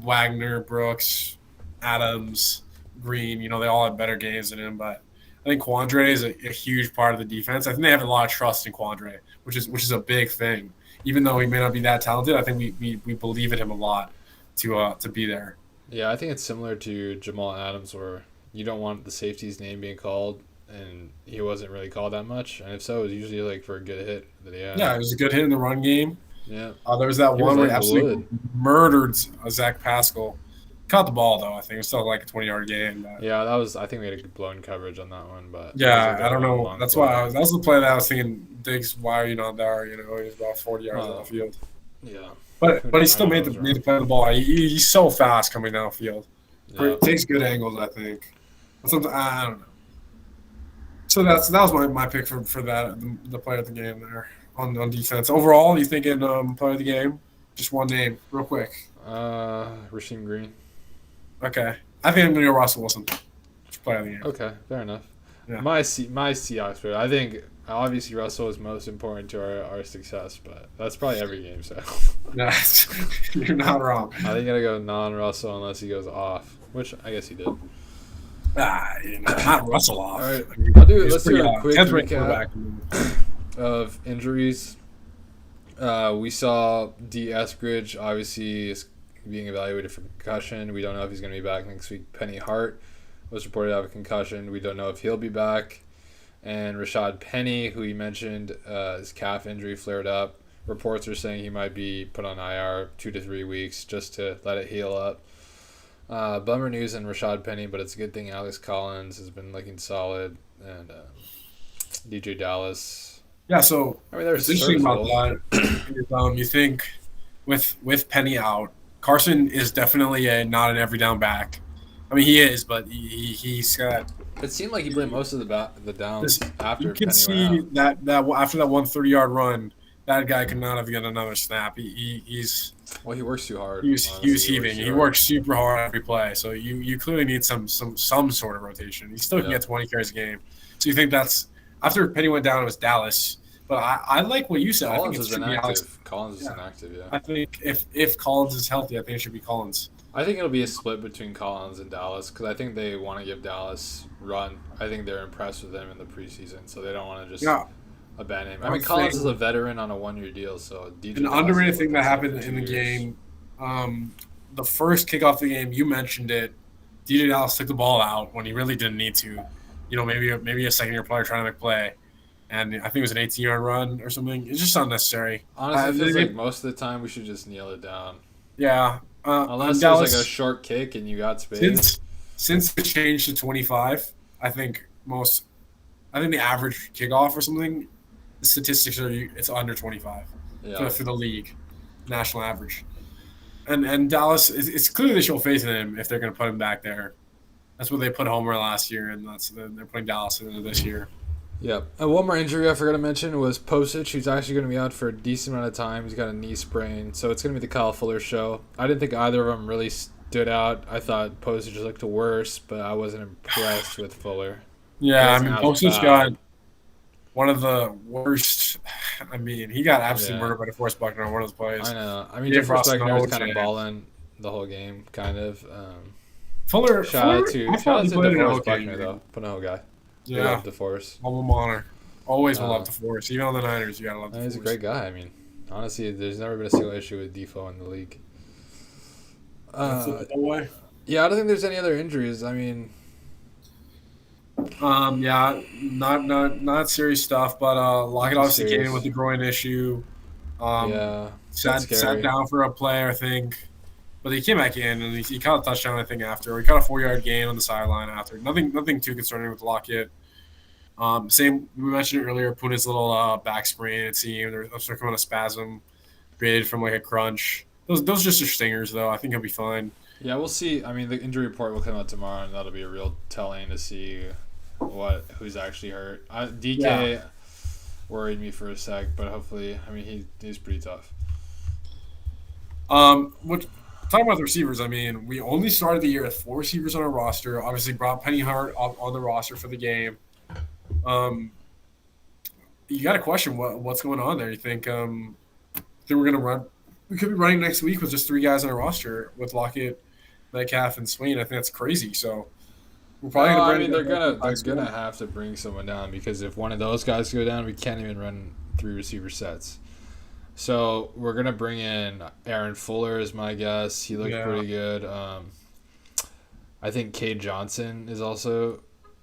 Speaker 2: Wagner, Brooks, Adams, Green, they all have better games than him. But I think Quandre is a huge part of the defense. I think they have a lot of trust in Quandre, which is a big thing. even though he may not be that talented, I think we believe in him a lot to be there.
Speaker 1: Yeah, I think it's similar to Jamal Adams, where you don't want the safety's name being called, and he wasn't really called that much. And if so, it was usually like for a good hit that he had.
Speaker 2: Yeah, it was a good hit in the run game.
Speaker 1: Yeah.
Speaker 2: There was that
Speaker 1: He
Speaker 2: one
Speaker 1: was
Speaker 2: where he
Speaker 1: letting the
Speaker 2: absolutely
Speaker 1: wood.
Speaker 2: murdered Zach Pascal. Caught the ball though. I think it was still like a 20-yard game. But
Speaker 1: Yeah, that was. I think we had a good blown coverage on that one, but
Speaker 2: yeah, I don't know.
Speaker 1: long
Speaker 2: That's
Speaker 1: play.
Speaker 2: why that was the play that I was thinking. Diggs, why are you not there? You know, he's about 40 yards
Speaker 1: Oh.
Speaker 2: off the field.
Speaker 1: Yeah.
Speaker 2: But he still
Speaker 1: I
Speaker 2: made
Speaker 1: know
Speaker 2: the
Speaker 1: it was
Speaker 2: play the ball. He's so fast coming downfield.
Speaker 1: Yeah.
Speaker 2: Takes good angles, I think. Something I don't know. So that was my pick for that the player of the game there on defense. Overall, you thinking player of the game? Just one name, real quick.
Speaker 1: Rasheem Green.
Speaker 2: Okay, I think I'm gonna go Russell Wilson. Just player of the game.
Speaker 1: Okay, fair enough.
Speaker 2: Yeah.
Speaker 1: My Seahawks player. I think obviously Russell is most important to our success, but that's probably every game. So
Speaker 2: Yeah, you're not wrong.
Speaker 1: I think I gotta go non-Russell unless he goes off, which I guess he did.
Speaker 2: Not Russell off.
Speaker 1: All right,
Speaker 2: I mean,
Speaker 1: let's do a quick
Speaker 2: 10th ranked
Speaker 1: recap
Speaker 2: quarterback.
Speaker 1: of injuries. We saw D. Eskridge obviously is being evaluated for concussion. We don't know if he's going to be back next week. Penny Hart was reported to have a concussion. We don't know if he'll be back. And Rashad Penny, who he mentioned, his calf injury flared up. Reports are saying he might be put on IR 2 to 3 weeks just to let it heal up. Bummer news on Rashad Penny, but it's a good thing Alex Collins has been looking solid. And DJ Dallas.
Speaker 2: Yeah, so
Speaker 1: I mean, there's
Speaker 2: it's interesting about that. You think with Penny out, Carson is definitely not an every down back. I mean, he is, but he's got.
Speaker 1: It seemed like he played most of the downs after
Speaker 2: You can
Speaker 1: Penny
Speaker 2: see
Speaker 1: went out.
Speaker 2: that after that 130-yard run, that guy could not have gotten another snap. He's
Speaker 1: Well, he works too hard.
Speaker 2: he was
Speaker 1: honestly.
Speaker 2: heaving. He works super hard every play. So you clearly need some sort of rotation. He still can get 20 carries a game. So you think that's after Penny went down, it was Dallas. But I like what you said.
Speaker 1: Collins
Speaker 2: I
Speaker 1: is
Speaker 2: think it should be Alex.
Speaker 1: inactive. Collins is inactive, yeah.
Speaker 2: I think if Collins is healthy, I think it should be Collins.
Speaker 1: I think it'll be a split between Collins and Dallas because I think they want to give Dallas run. I think they're impressed with him in the preseason, so they don't want to just abandon him. I mean, Collins is a veteran on a 1-year deal, so DJ
Speaker 2: An
Speaker 1: Dallas
Speaker 2: underrated
Speaker 1: is
Speaker 2: thing that
Speaker 1: with us
Speaker 2: happened
Speaker 1: for
Speaker 2: in the
Speaker 1: 2 years.
Speaker 2: game, the first kickoff of the game, you mentioned it. DJ Dallas took the ball out when he really didn't need to. You know, maybe a second-year player trying to make play. And I think it was an 18-yard run or something. It's just unnecessary.
Speaker 1: Honestly, it feels like most of the time we should just kneel it down.
Speaker 2: Yeah.
Speaker 1: Unless
Speaker 2: Dallas,
Speaker 1: there's like a short kick and you got space.
Speaker 2: Since the change to 25, I think the average kickoff or something, the statistics are it's under 25 for the league, national average. And Dallas, it's clearly they show faith in him if they're going to put him back there. That's what they put Homer last year, and they're putting Dallas into this year.
Speaker 1: Yeah. And one more injury I forgot to mention was Posich, who's actually going to be out for a decent amount of time. He's got a knee sprain, so it's going to be the Kyle Fuller show. I didn't think either of them really stood out. I thought Posich looked worse, but I wasn't impressed with Fuller.
Speaker 2: Yeah, I mean, Posich got one of the worst. I mean, he got absolutely murdered by DeForest Buckner on one of those plays.
Speaker 1: I know. I mean, DeForest Buckner was kind of balling the whole game, kind of.
Speaker 2: Fuller.
Speaker 1: Shout out to DeForest Buckner,
Speaker 2: game.
Speaker 1: though. Pano guy.
Speaker 2: Yeah.
Speaker 1: Love DeForest.
Speaker 2: Alma mater. Always will love DeForest. Even on the Niners, you got to love DeForest.
Speaker 1: He's a great guy. I mean, honestly, there's never been a single issue with Defoe in the league. Yeah, I don't think there's any other injuries. I mean,
Speaker 2: yeah, not serious stuff, but Lockett obviously came in with the groin issue. Sat down for a play, I think, but he came back in and he caught a touchdown, I think, after. He caught a 4-yard gain on the sideline after. Nothing too concerning with Lockett. Same, we mentioned it earlier. Puna's little back sprain, it seemed, or some kind of spasm created from like a crunch. Those just are stingers, though. I think he'll be fine.
Speaker 1: Yeah, we'll see. I mean, the injury report will come out tomorrow, and that'll be a real telling to see who's actually hurt. DK worried me for a sec, but hopefully, I mean, he's pretty tough.
Speaker 2: Talking about the receivers, I mean, we only started the year with 4 receivers on our roster. Obviously, brought Penny Hart up on the roster for the game. You got to question what's going on there. You think we're going to run? We could be running next week with just 3 guys on our roster with Lockett, Metcalf, and Swain. I think that's crazy. So we're probably
Speaker 1: they're gonna have to bring someone down because if one of those guys go down, we can't even run 3 receiver sets. So we're gonna bring in Aaron Fuller as my guess. He looked
Speaker 2: Yeah.
Speaker 1: pretty good. I think Cade Johnson is also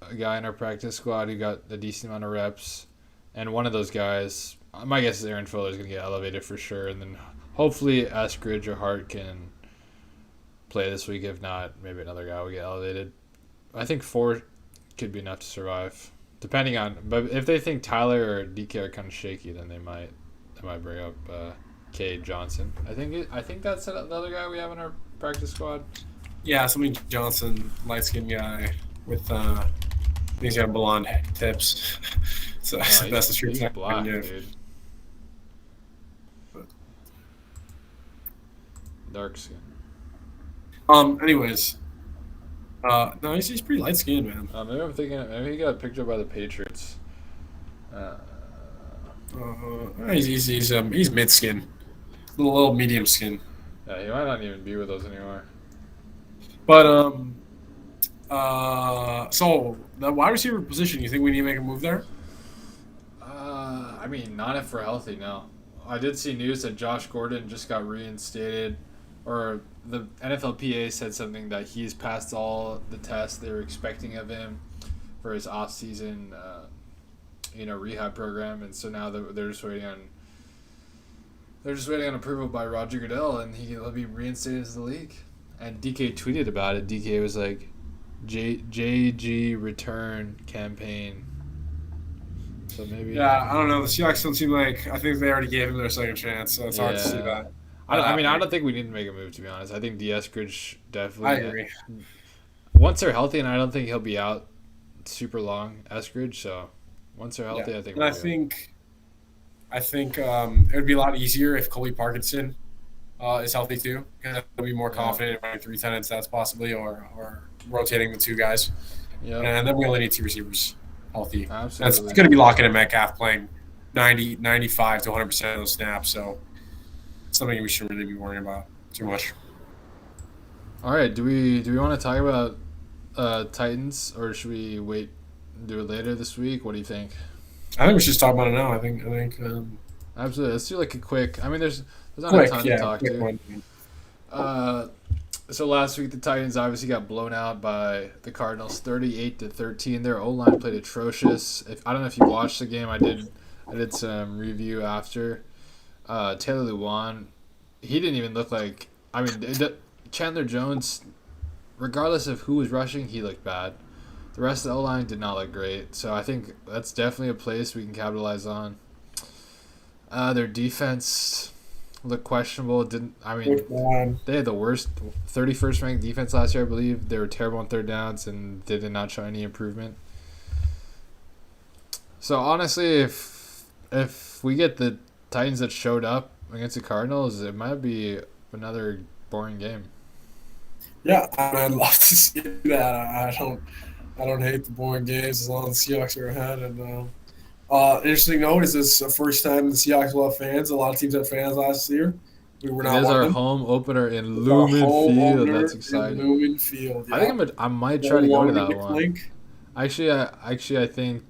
Speaker 1: a guy in our practice squad who got a decent amount of reps, and one of those guys, my guess is Aaron Fuller is gonna get elevated for sure, and then hopefully Eskridge or Hart can play this week. If not, maybe another guy will get elevated. I think 4 could be enough to survive, depending on. But if they think Tyler or DK are kind of shaky, then they might bring up Cade Johnson. I think that's the other guy we have in our practice squad.
Speaker 2: Yeah, something Johnson, light skinned guy with he's got blonde tips. So
Speaker 1: No,
Speaker 2: that's the truth.
Speaker 1: he's black, dude. Dark skin.
Speaker 2: Anyways. No, he's pretty light skinned, man.
Speaker 1: Maybe I'm thinking. Maybe he got picked up by the Patriots.
Speaker 2: He's mid skin. Little medium skin.
Speaker 1: Yeah, he might not even be with us anymore.
Speaker 2: But so the wide receiver position, you think we need to make a move there?
Speaker 1: I mean, not if we're healthy. No, I did see news that Josh Gordon just got reinstated, or the NFLPA said something that he's passed all the tests they were expecting of him for his off-season, rehab program, and so now they're just waiting on. They're just waiting on approval by Roger Goodell, and he'll be reinstated into the league. And DK tweeted about it. DK was like, JG return campaign. So maybe.
Speaker 2: Yeah, I don't know. The Seahawks don't seem like. I think they already gave him their second chance, so it's hard to see that.
Speaker 1: I don't think we need to make a move, to be honest. I think Eskridge definitely.
Speaker 2: I agree.
Speaker 1: Once they're healthy, and I don't think he'll be out super long, Eskridge. So once they're healthy, I think.
Speaker 2: And I think it would be a lot easier if Colby Parkinson is healthy too, because they'll be more confident in running 3 tight end sets possibly, or rotating the 2 guys.
Speaker 1: Yeah.
Speaker 2: And then we only need 2 receivers healthy.
Speaker 1: Absolutely.
Speaker 2: That's going to be Lockett and Metcalf playing 90, 95 to 100% of those snaps. So it's something we shouldn't really be worrying about too much.
Speaker 1: All right. Do we want to talk about Titans, or should we wait and do it later this week? What do you think?
Speaker 2: I think we should just talk about it now. I think.
Speaker 1: Absolutely. Let's do like a quick. I mean, there's not a ton to talk to. So last week the Titans obviously got blown out by the Cardinals, 38-13. Their O-line played atrocious. I don't know if you watched the game. I did some review after. Taylor Lewan, he didn't even look like. I mean, Chandler Jones, regardless of who was rushing, he looked bad. The rest of the O-line did not look great. So I think that's definitely a place we can capitalize on. Their defense looked questionable. They had the worst 31st ranked defense last year, I believe. They were terrible on third downs, and they did not show any improvement. So honestly, if we get the Titans that showed up against the Cardinals, it might be another boring game.
Speaker 2: Yeah, I'd love to see that. I don't hate the boring games as long as the Seahawks are ahead. And interesting note is this the first time the Seahawks will have fans. A lot of teams had fans last year. We were not.
Speaker 1: It is our home opener in Lumen Field. That's exciting.
Speaker 2: Lumen Field. Yeah.
Speaker 1: I might try to go to that one.
Speaker 2: Link.
Speaker 1: Actually, I think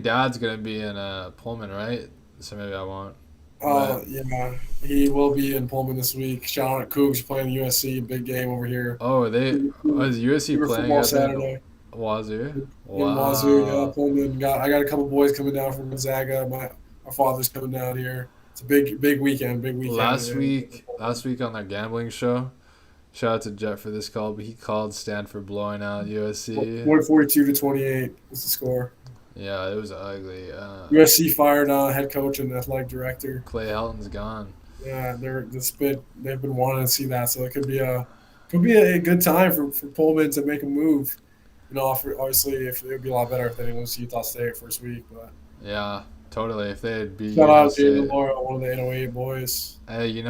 Speaker 1: Dad's gonna be in Pullman, right? So maybe I won't.
Speaker 2: Yeah, he will be in Pullman this week. Shout out Cougs playing USC, big game over here.
Speaker 1: Oh, is USC playing
Speaker 2: at Saturday?
Speaker 1: Wazoo.
Speaker 2: Wow. Wazoo, yeah, Pullman. I got a couple boys coming down from Gonzaga. My father's coming down here. It's a big weekend.
Speaker 1: Last week on their gambling show, shout out to Jet for this call, but he called Stanford blowing out USC.
Speaker 2: 42-28 was the score.
Speaker 1: Yeah, it was ugly.
Speaker 2: USC fired head coach and athletic director.
Speaker 1: Clay Helton's gone.
Speaker 2: Yeah, they've been wanting to see that, so it could be a good time for Pullman to make a move. Obviously, if it would be a lot better if they didn't lose to Utah State first week, but
Speaker 1: yeah, totally. If they had beat
Speaker 2: shout out to Jalen Laura, one of the 808 boys.
Speaker 1: Hey,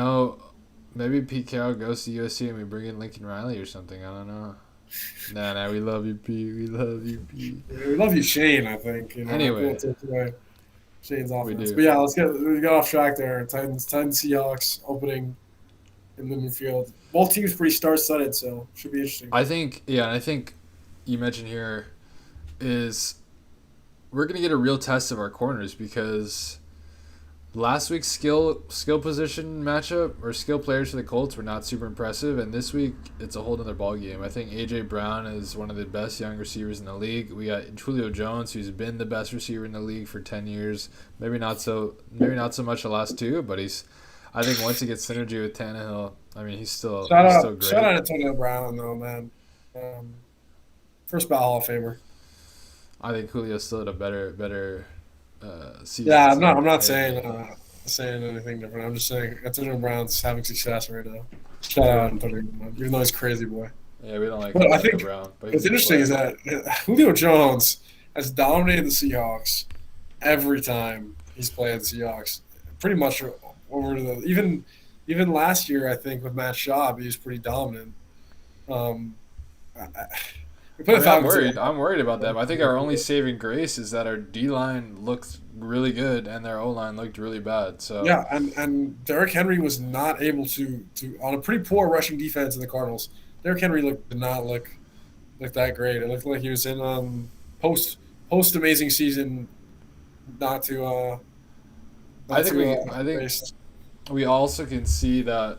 Speaker 1: maybe Pete Carroll goes to USC and we bring in Lincoln Riley or something. I don't know. Nah, we love you, Pete. We love you, Pete.
Speaker 2: Yeah, we love you, Shane. I think.
Speaker 1: Anyway,
Speaker 2: Shane's offense. But yeah, we got off track there. Titans Seahawks opening in Lumen Field. Both teams pretty star-studded, so should be interesting.
Speaker 1: I think you mentioned here is we're gonna get a real test of our corners because last week's skill position matchup or skill players for the Colts were not super impressive, and this week it's a whole other ball game. I think AJ Brown is one of the best young receivers in the league. We got Julio Jones, who's been the best receiver in the league for 10 years. Maybe not so much the last two, but I think once he gets synergy with Tannehill, I mean he's still great.
Speaker 2: Shout out Antonio Brown though, man. First ballot Hall of Famer.
Speaker 1: I think Julio still had a better season.
Speaker 2: Yeah, I'm not saying anything different. I'm just saying Antonio Brown's having success right now. Shout out Antonio Brown, even though he's crazy boy.
Speaker 1: Yeah, we don't like
Speaker 2: But I think
Speaker 1: Brown. But
Speaker 2: what's interesting is that Julio Jones has dominated the Seahawks every time he's played the Seahawks. Pretty much over the even last year, I think with Matt Schaub, he was pretty dominant.
Speaker 1: I'm worried about that. I think our only saving grace is that our D line looked really good and their O line looked really bad. So
Speaker 2: yeah, and Derrick Henry was not able to on a pretty poor rushing defense in the Cardinals. Derrick Henry did not look that great. It looked like he was in post amazing season. I think
Speaker 1: we also can see that.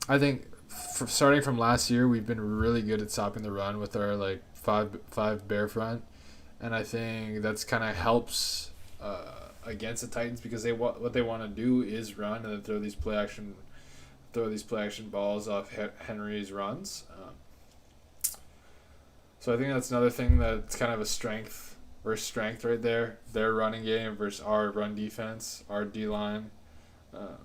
Speaker 1: I think starting from last year, we've been really good at stopping the run with our like five bear front, and I think that's kind of helps against the Titans because what they want to do is run and then throw these play action balls off Henry's runs. So I think that's another thing that's kind of a strength right there. Their running game versus our run defense, our D line.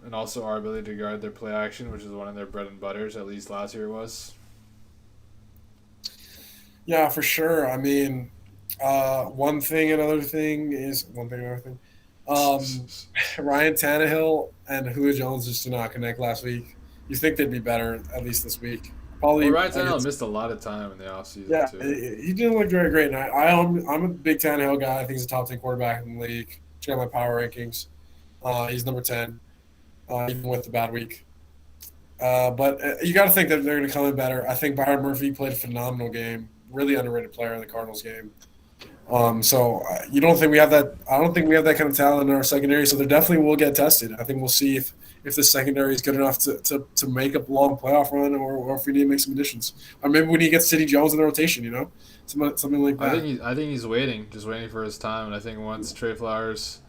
Speaker 1: And also our ability to guard their play action, which is one of their bread and butters, at least last year it was.
Speaker 2: Yeah, for sure. I mean, one thing, another thing. Ryan Tannehill and Julio Jones just did not connect last week. You think they'd be better, at least this week. Probably.
Speaker 1: Ryan Tannehill missed a lot of time in the offseason, too.
Speaker 2: Yeah, he didn't look very great. I'm a big Tannehill guy. I think he's a top 10 quarterback in the league. Check out my power rankings. He's number 10. Even with the bad week. But you got to think that they're going to come in better. I think Byron Murphy played a phenomenal game. Really underrated player in the Cardinals game. You don't think we have that? I don't think we have that kind of talent in our secondary. So they definitely will get tested. I think we'll see if the secondary is good enough to make a long playoff run, or if we need to make some additions, or maybe we need to get Sidney Jones in the rotation. Something like that.
Speaker 1: I think he's waiting for his time, and I think once Trey Flowers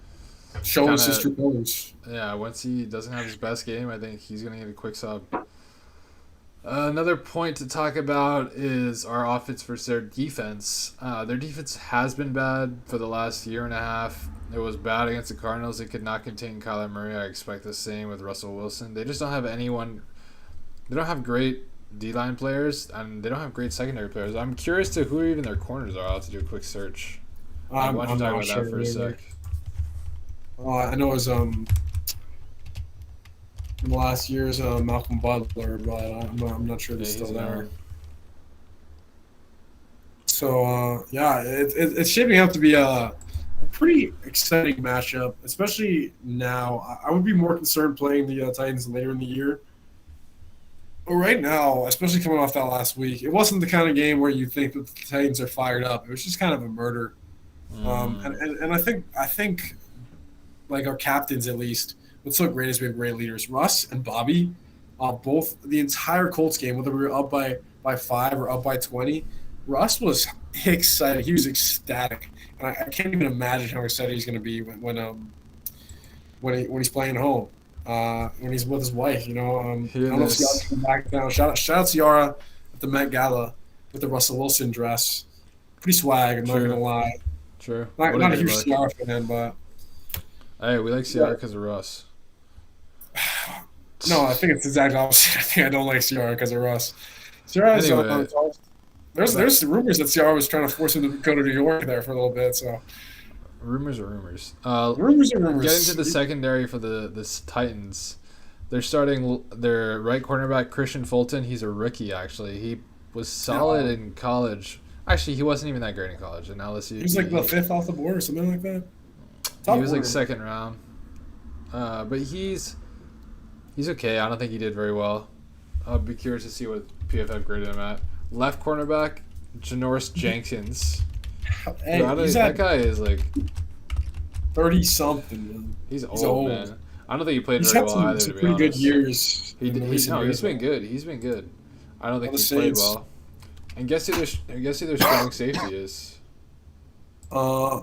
Speaker 2: shows his true colors.
Speaker 1: Yeah, once he doesn't have his best game, I think he's going to get a quick sub. Another point to talk about is our offense versus their defense. Their defense has been bad for the last year and a half. It was bad against the Cardinals. They could not contain Kyler Murray. I expect the same with Russell Wilson. They just don't have anyone. They don't have great D-line players, and they don't have great secondary players. I'm curious to who even their corners are. I'll have to do a quick search. Why don't you talk about that for a sec?
Speaker 2: I know it was in the last year's Malcolm Butler, but I'm not sure he's still there. So it's shaping up to be a pretty exciting matchup, especially now. I would be more concerned playing the Titans later in the year. But right now, especially coming off that last week, it wasn't the kind of game where you think that the Titans are fired up. It was just kind of a murder. And I think like our captains at least, what's so great is we have great leaders. Russ and Bobby, both the entire Colts game, whether we were up by 5 or up by 20, Russ was excited. He was ecstatic. And I can't even imagine how excited he's going to be when he's playing home, when he's with his wife. I don't know if Ciara's coming back down. Shout out Ciara at the Met Gala with the Russell Wilson dress. Pretty swag, I'm not going to lie.
Speaker 1: True.
Speaker 2: Not a huge Ciara fan, but...
Speaker 1: Hey, we like Ciara because of Russ.
Speaker 2: No, I think it's the exact opposite. I think I don't like Ciara because of Russ. Ciara there's rumors that Ciara was trying to force him to go to New York there for a little bit. So
Speaker 1: rumors are rumors.
Speaker 2: Rumors are rumors.
Speaker 1: Getting to the secondary for the Titans, they're starting their right cornerback Christian Fulton. He's a rookie actually. He was solid in college. Actually, he wasn't even that great in college. And LSU.
Speaker 2: He was like the 5th off the board or something like that.
Speaker 1: He was like second round. But he's okay. I don't think he did very well. I'll be curious to see what PFF graded him at. Left cornerback, Janoris Jenkins.
Speaker 2: Hey,
Speaker 1: that guy is like...
Speaker 2: 30 something. Man.
Speaker 1: He's
Speaker 2: He's
Speaker 1: old,
Speaker 2: old.
Speaker 1: man. I don't think he played
Speaker 2: He's
Speaker 1: very
Speaker 2: had
Speaker 1: well either,
Speaker 2: some
Speaker 1: to be
Speaker 2: pretty good
Speaker 1: honest.
Speaker 2: years
Speaker 1: He,
Speaker 2: in the
Speaker 1: he
Speaker 2: recent
Speaker 1: no,
Speaker 2: years.
Speaker 1: he's been
Speaker 2: Though.
Speaker 1: good. He's been good. I don't think
Speaker 2: On the
Speaker 1: he played
Speaker 2: Saints,
Speaker 1: well. And guess who their strong safety is?
Speaker 2: uh,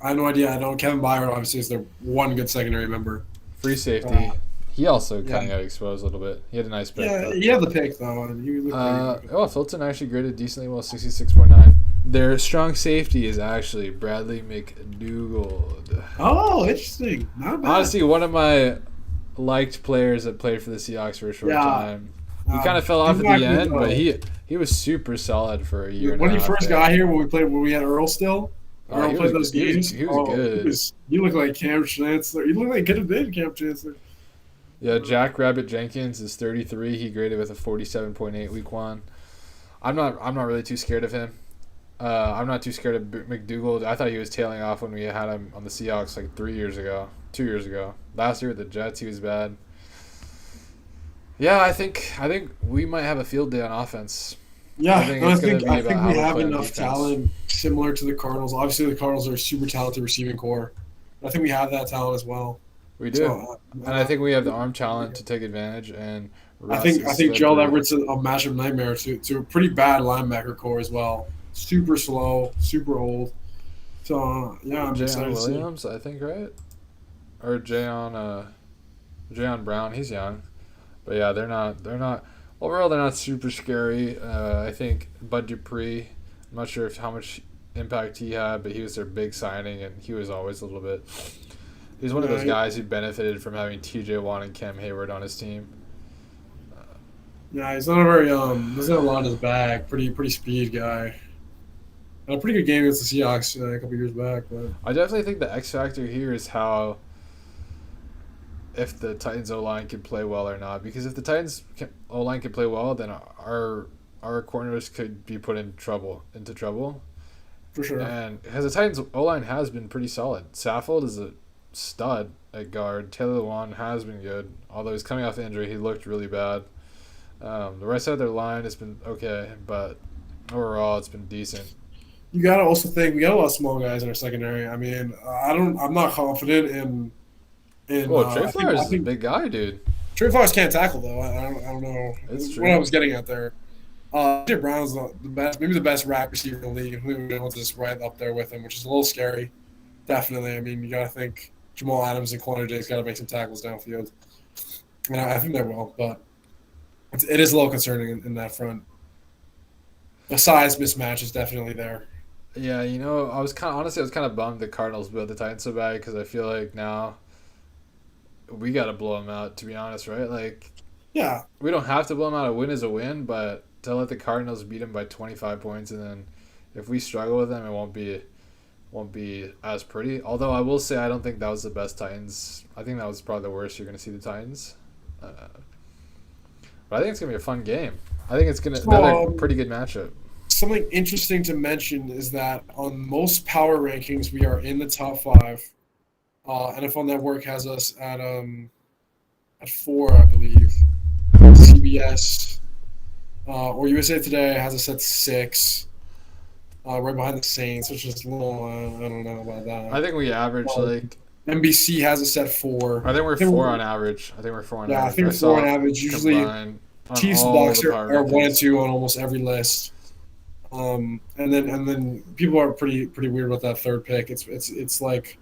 Speaker 2: I have no idea. I know Kevin Byard obviously is their one good secondary member.
Speaker 1: Free
Speaker 2: Uh,
Speaker 1: safety. He also
Speaker 2: yeah,
Speaker 1: kind of got exposed a little bit. He had a nice pick,
Speaker 2: yeah,
Speaker 1: but
Speaker 2: he had the pick though, and he looked pretty good.
Speaker 1: Fulton actually graded decently well, 66.9. Their strong safety is actually Bradley McDougald.
Speaker 2: Oh, interesting. Not bad.
Speaker 1: Honestly, one of my liked players that played for the Seahawks for a short
Speaker 2: Yeah.
Speaker 1: time. He kind of fell off at the end, but he was super solid for a year.
Speaker 2: When
Speaker 1: and
Speaker 2: he
Speaker 1: a half
Speaker 2: first
Speaker 1: there.
Speaker 2: got here, when we had Earl still,
Speaker 1: Oh,
Speaker 2: Earl
Speaker 1: he
Speaker 2: played
Speaker 1: was-
Speaker 2: those games.
Speaker 1: he was good.
Speaker 2: You look like Cam Chancellor. You look like could have been Cam Chancellor.
Speaker 1: Yeah, Jack Rabbit Jenkins is 33. He graded with a 47.8 week one. I'm not really too scared of him. I'm not too scared of McDougald. I thought he was tailing off when we had him on the Seahawks like 2 years ago. Last year with the Jets, he was bad. Yeah, I think we might have a field day on offense.
Speaker 2: Yeah,
Speaker 1: I think
Speaker 2: and
Speaker 1: it's gonna be
Speaker 2: I
Speaker 1: about
Speaker 2: think
Speaker 1: how
Speaker 2: we
Speaker 1: we
Speaker 2: have
Speaker 1: play on
Speaker 2: enough
Speaker 1: defense.
Speaker 2: talent similar to the Cardinals. Obviously, the Cardinals are a super talented receiving core. I think we have that talent as well.
Speaker 1: We do,
Speaker 2: So,
Speaker 1: and I think we have the arm talent to take advantage. And
Speaker 2: I
Speaker 1: Russ
Speaker 2: think
Speaker 1: is
Speaker 2: Gerald
Speaker 1: slippery.
Speaker 2: Everett's a matchup nightmare to a pretty bad linebacker core as well. Super slow, super old. So yeah, I'm excited
Speaker 1: Jayon
Speaker 2: to see.
Speaker 1: Williams, I think, right? Or Jayon Brown. He's young, but yeah, they're not overall. They're not super scary. I think Bud Dupree. I'm not sure how much impact he had, but he was their big signing, and he was always a little bit. He's one of those guys who benefited from having T.J. Watt and Cam Hayward on his team.
Speaker 2: Yeah, he's not a very doesn't have a lot in his bag. Pretty speed guy. Had a pretty good game against the Seahawks a couple years back, but
Speaker 1: I definitely think the X factor here is how if the Titans O line can play well or not. Because if the Titans O line can play well, then our corners could be put into trouble.
Speaker 2: for sure.
Speaker 1: And because the Titans O line has been pretty solid. Saffold is a stud at guard. Taylor Lewan has been good, although he's coming off injury. He looked really bad. The right side of their line has been okay, but overall it's been decent.
Speaker 2: You gotta also think we got a lot of small guys in our secondary. I mean, I'm not confident in.
Speaker 1: Well, Trey
Speaker 2: I
Speaker 1: Flowers is a
Speaker 2: think
Speaker 1: big guy, dude.
Speaker 2: Trey Flowers can't tackle though. I don't know.
Speaker 1: That's
Speaker 2: What
Speaker 1: true.
Speaker 2: I was getting at there. AJ Brown's the best, maybe the best rack receiver in the league, and Julio Jones is right up there with him, which is a little scary. Definitely. I mean, you gotta think Jamal Adams and Quandre Jake's got to make some tackles downfield, and I think they will, but it is a little concerning in that front. The size mismatch is definitely there.
Speaker 1: Yeah, I was kind of bummed the Cardinals built the Titans so bad because I feel like now we got to blow them out, to be honest, right? Like,
Speaker 2: Yeah,
Speaker 1: we don't have to blow them out. A win is a win, but to let the Cardinals beat them by 25 points, and then if we struggle with them, it won't be as pretty. Although I will say I don't think that was the best Titans. I think that was probably the worst you're going to see the Titans. But I think it's going to be a fun game. I think it's going to another pretty good matchup.
Speaker 2: something interesting to mention is that on most power rankings, we are in the top 5. NFL Network has us at 4, I believe. CBS or USA Today has us at 6, right behind the Saints, which is a little I don't know about that.
Speaker 1: I think we average like.
Speaker 2: NBC has us at 4.
Speaker 1: I think we're 4 on average. I think we're 4 on average.
Speaker 2: Yeah, I think we're 4 on average. Usually, Chiefs and Bucks are 1 and 2 on almost every list. And then people are pretty weird about that third pick. It's like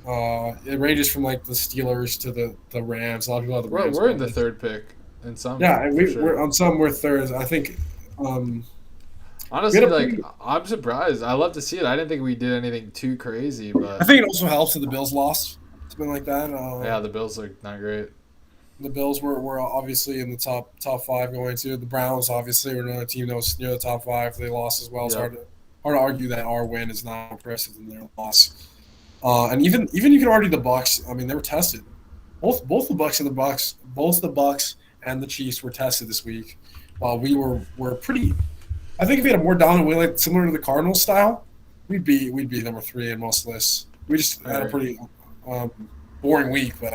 Speaker 2: it ranges from like the Steelers to the Rams. A lot of people have the Rams.
Speaker 1: We're in the third pick in some.
Speaker 2: Yeah, and
Speaker 1: for sure.
Speaker 2: we're on some we're third. I think.
Speaker 1: Honestly,
Speaker 2: we had a
Speaker 1: like
Speaker 2: pretty-
Speaker 1: I'm surprised. I love to see it. I didn't think we did anything too crazy, but
Speaker 2: I think it also helps that the Bills lost. Something like that.
Speaker 1: yeah, the Bills are not great.
Speaker 2: The Bills were obviously in the top 5 going to. The Browns obviously were another team that was near the top 5. They lost as well. It's
Speaker 1: Yep.
Speaker 2: hard to argue that our win is not impressive than their loss. And even you can argue the Bucks. I mean, they were tested. Both the Bucks and the Bucks and the Chiefs were tested this week. We were pretty. I think if we had a more dominant win, like similar to the Cardinals style, we'd be number 3 in most lists. We just had a pretty boring week, but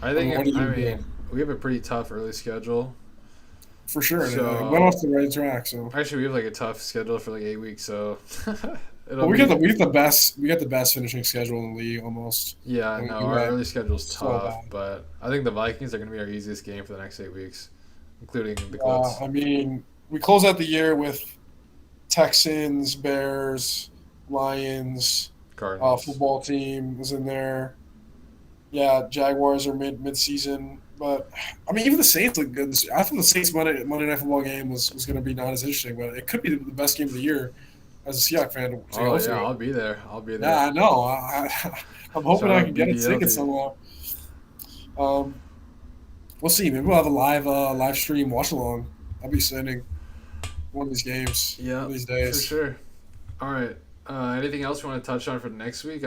Speaker 1: I think.
Speaker 2: what do you do?
Speaker 1: We have a pretty tough early schedule.
Speaker 2: for sure,
Speaker 1: So-
Speaker 2: we went off the right track. So
Speaker 1: Actually, we have like a tough schedule for like 8 weeks. So
Speaker 2: But
Speaker 1: It'll be
Speaker 2: we got the best finishing schedule in the league almost.
Speaker 1: yeah. I
Speaker 2: And
Speaker 1: know
Speaker 2: we
Speaker 1: our
Speaker 2: had
Speaker 1: early schedule's
Speaker 2: so
Speaker 1: tough,
Speaker 2: bad.
Speaker 1: but I think the Vikings are going to be our easiest game for the next 8 weeks, including the Colts,
Speaker 2: I mean, we close out the year with Texans, Bears, Lions,
Speaker 1: Cardinals.
Speaker 2: football team is in there. Yeah, Jaguars are mid season, but I mean, even the Saints look good. I thought the Saints Monday Night Football game was going to be not as interesting, but it could be the best game of the year as a Seahawks fan to
Speaker 1: Oh
Speaker 2: go
Speaker 1: yeah,
Speaker 2: to it.
Speaker 1: I'll be there. I'll be
Speaker 2: Yeah,
Speaker 1: there.
Speaker 2: I know. I'm hoping
Speaker 1: Shout
Speaker 2: I
Speaker 1: out
Speaker 2: can get a
Speaker 1: BDL
Speaker 2: ticket
Speaker 1: team.
Speaker 2: somehow. Um, we'll see. Maybe we'll have a live stream watch along. I'll be sending one of these games one
Speaker 1: Yeah,
Speaker 2: of these
Speaker 1: for
Speaker 2: days.
Speaker 1: sure. All right. Anything else you want to touch on for next week?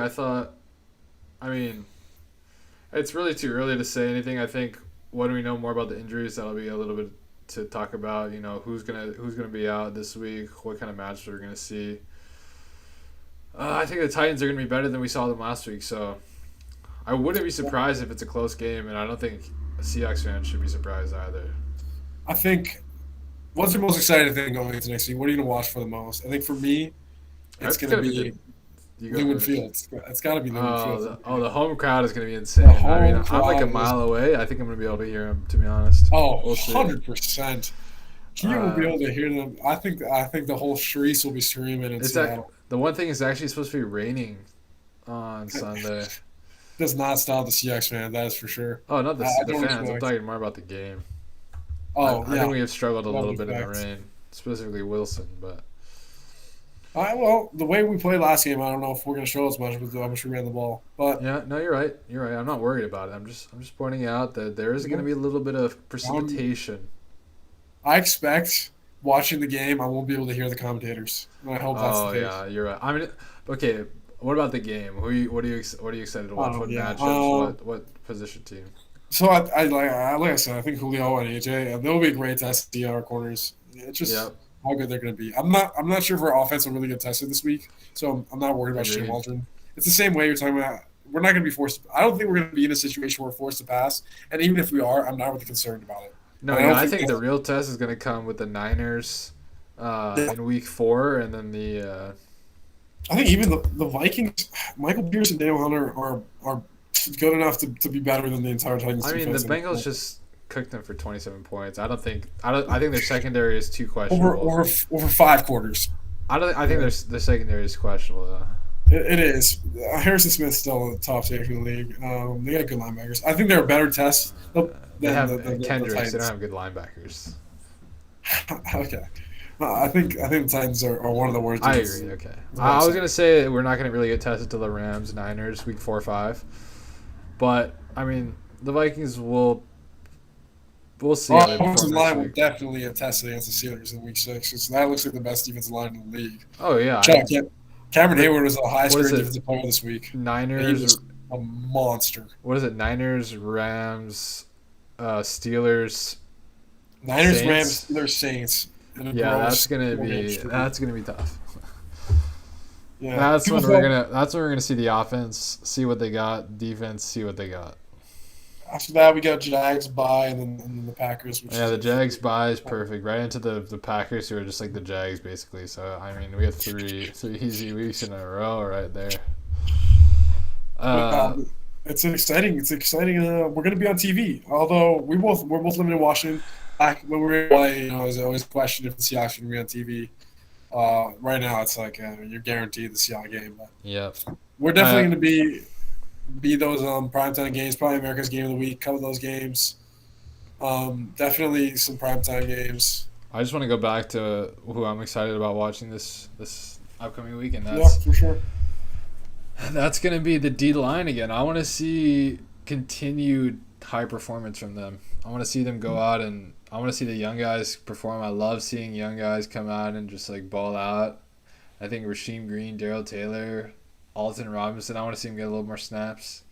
Speaker 1: I mean, it's really too early to say anything. I think when we know more about the injuries, that'll be a little bit to talk about. You know, who's gonna be out this week, what kind of matches we're gonna see. I think the Titans are gonna be better than we saw them last week, so I wouldn't be surprised if it's a close game, and I don't think Seahawks fans should be surprised either.
Speaker 2: I think. What's your most exciting thing going into next week? What are you going to watch for the most? I think for me, it's
Speaker 1: It's
Speaker 2: going to
Speaker 1: gonna be
Speaker 2: be
Speaker 1: you go
Speaker 2: Lumen
Speaker 1: first.
Speaker 2: Field. It's got to be Lumen Field.
Speaker 1: The home crowd is gonna be
Speaker 2: The
Speaker 1: insane. I mean,
Speaker 2: home
Speaker 1: I'm like a
Speaker 2: crowd is
Speaker 1: mile away. I think I'm gonna be able to hear him. To be honest, we'll see.
Speaker 2: 100%. You will be
Speaker 1: Uh,
Speaker 2: able to hear them. I think the whole streets will be screaming in
Speaker 1: it's that
Speaker 2: Seattle.
Speaker 1: the one thing is actually supposed to be raining on Sunday.
Speaker 2: Does not stop the Seahawks fan. That is for sure.
Speaker 1: Oh, not
Speaker 2: I
Speaker 1: the
Speaker 2: don't
Speaker 1: fans. I'm
Speaker 2: expect.
Speaker 1: talking more about the game.
Speaker 2: Oh
Speaker 1: I think
Speaker 2: yeah,
Speaker 1: we have struggled a
Speaker 2: love
Speaker 1: little
Speaker 2: the
Speaker 1: bit in the
Speaker 2: fact.
Speaker 1: rain, specifically Wilson. But
Speaker 2: Well, the way we played last game, I don't know if we're going to show as much with how much we ran the ball. But
Speaker 1: yeah, no, you're right. You're right. I'm not worried about it. I'm just pointing out that there is going to be a little bit of
Speaker 2: um,
Speaker 1: precipitation.
Speaker 2: I expect watching the game, I won't be able to hear the commentators, and I hope that's the
Speaker 1: Oh
Speaker 2: case.
Speaker 1: yeah, you're right. I mean, okay. What about the game? What are you excited to watch?
Speaker 2: Oh
Speaker 1: What
Speaker 2: yeah.
Speaker 1: matchups? What position team?
Speaker 2: So like I said, I think Julio and AJ, they'll be a great test to see our corners. It's just
Speaker 1: Yep,
Speaker 2: how good they're going to be. I'm not sure if our offense will really get tested this week, so I'm not worried about Shane
Speaker 1: agreed.
Speaker 2: Waldron. It's the same way you're talking about. We're not going to be forced. I don't think we're going to be in a situation where we're forced to pass. And even if we are, I'm not really concerned about it.
Speaker 1: No,
Speaker 2: And I
Speaker 1: yeah,
Speaker 2: don't
Speaker 1: I
Speaker 2: think
Speaker 1: think the real test is going to come with the Niners in week 4, and then the
Speaker 2: I think even the Vikings, Michael Pierce and Daniel Hunter are good enough to be better than the entire Titans
Speaker 1: I mean the
Speaker 2: defense.
Speaker 1: Bengals just cooked them for 27 points. I think their secondary is too
Speaker 2: Over
Speaker 1: questionable.
Speaker 2: over over 5 quarters.
Speaker 1: I think their secondary is questionable though.
Speaker 2: It is. Harrison Smith's still the top safety in the league. They got good linebackers. I think they're a better test than
Speaker 1: They have
Speaker 2: the
Speaker 1: Kendricks. They don't
Speaker 2: Titans.
Speaker 1: have good linebackers.
Speaker 2: Okay. I think the Titans are one of the worst
Speaker 1: I
Speaker 2: defenses.
Speaker 1: agree. Okay.
Speaker 2: Is what I'm
Speaker 1: I was
Speaker 2: saying.
Speaker 1: gonna say we're not gonna really get tested to the Rams, Niners, week 4 or 5, but I mean the Vikings will. We'll see how
Speaker 2: Our
Speaker 1: they
Speaker 2: offensive
Speaker 1: perform next
Speaker 2: line will
Speaker 1: week.
Speaker 2: definitely attest against the Steelers in Week 6. So that looks like the best defensive line in the league.
Speaker 1: Oh yeah.
Speaker 2: Chuck, Cameron
Speaker 1: The-
Speaker 2: Hayward was the highest
Speaker 1: what is
Speaker 2: graded
Speaker 1: it?
Speaker 2: defensive player this week, and he
Speaker 1: Niners.
Speaker 2: was a monster.
Speaker 1: What is it? Niners, Rams, Steelers,
Speaker 2: Niners, Rams,
Speaker 1: Saints.
Speaker 2: Steelers, Saints, and a
Speaker 1: Yeah,
Speaker 2: gross 4-game
Speaker 1: that's gonna be tough.
Speaker 2: Yeah,
Speaker 1: That's
Speaker 2: people
Speaker 1: when we're
Speaker 2: thought
Speaker 1: gonna see the offense, see what they got, defense, see what they got.
Speaker 2: after that we got Jags bye and then the Packers, which
Speaker 1: Yeah,
Speaker 2: is
Speaker 1: the Jags buy is perfect, right into the Packers, who are just like the Jags basically. So I mean, we have three easy weeks in a row right there. Uh,
Speaker 2: it's exciting. It's exciting. We're going to be on TV. Although we're both living in Washington. Back when we were in LA, I was always questioned if the Seahawks would be on TV. Right now, it's like you're guaranteed the Seahawks game. But
Speaker 1: yeah.
Speaker 2: we're definitely
Speaker 1: Uh,
Speaker 2: going to be those primetime games. Probably America's Game of the Week. Cover those games. Definitely some primetime games.
Speaker 1: I just want to go back to who I'm excited about watching this upcoming week, and
Speaker 2: Yeah, for sure.
Speaker 1: that's gonna be the D line again. I want to see continued high performance from them. I want to see them go out, and I want to see the young guys perform. I love seeing young guys come out and just like ball out. I think Rasheem Green, Daryl Taylor, Alton Robinson. I want to see them get a little more snaps.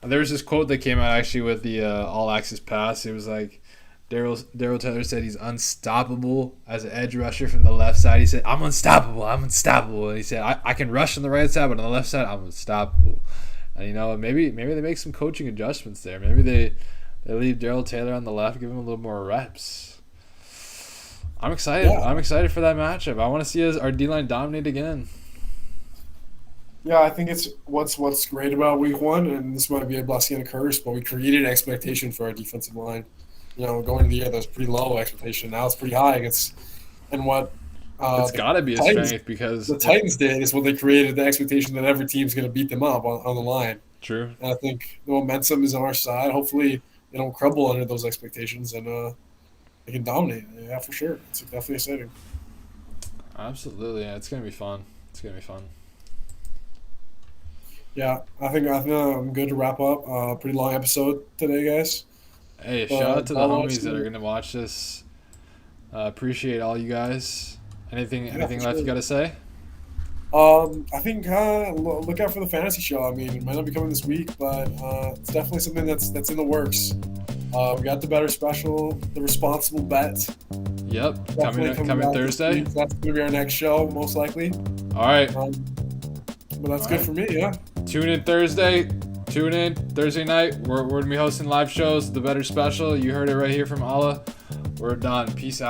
Speaker 1: There was this quote that came out actually with the All Access Pass. It was like Daryl Taylor said he's unstoppable as an edge rusher from the left side. He said, I'm unstoppable. And he said, I can rush on the right side, but on the left side, I'm unstoppable. And maybe they make some coaching adjustments there. Maybe they leave Daryl Taylor on the left, give him a little more reps. I'm excited.
Speaker 2: Yeah.
Speaker 1: I'm excited for that matchup. I want to see our D line dominate again.
Speaker 2: Yeah, I think it's what's great about week one, and this might be a blessing and a curse, but we created expectation for our defensive line. Going into the year, that was pretty low expectation. Now it's pretty high against, and what
Speaker 1: It's
Speaker 2: the
Speaker 1: got to be a
Speaker 2: Titans
Speaker 1: strength because
Speaker 2: the Titans did is when they created the expectation that every team's going to beat them up on the line.
Speaker 1: true.
Speaker 2: And I think the momentum is on our side. Hopefully, they don't crumble under those expectations, and they can dominate. Yeah, for sure. It's definitely exciting.
Speaker 1: Absolutely, yeah. It's gonna be fun. It's gonna be fun.
Speaker 2: Yeah, I think I'm good to wrap up. Pretty long episode today, guys.
Speaker 1: Hey, shout
Speaker 2: But
Speaker 1: out to the
Speaker 2: follow
Speaker 1: homies
Speaker 2: us.
Speaker 1: that are gonna watch this. Appreciate all you guys. Anything
Speaker 2: Yeah,
Speaker 1: anything
Speaker 2: for
Speaker 1: left you
Speaker 2: sure.
Speaker 1: gotta say?
Speaker 2: I think look out for the fantasy show. I mean, it might not be coming this week, but it's definitely something that's in the works. We got the better special, the responsible bet.
Speaker 1: Yep,
Speaker 2: Definitely coming
Speaker 1: coming
Speaker 2: out this
Speaker 1: Thursday.
Speaker 2: week. That's going to be our next show, most likely.
Speaker 1: All right,
Speaker 2: Um, but that's
Speaker 1: all
Speaker 2: good
Speaker 1: right.
Speaker 2: for me. Yeah.
Speaker 1: Tune in Thursday. Tune in Thursday night. We're gonna be hosting live shows. The better special. You heard it right here from Ala. We're done. Peace out.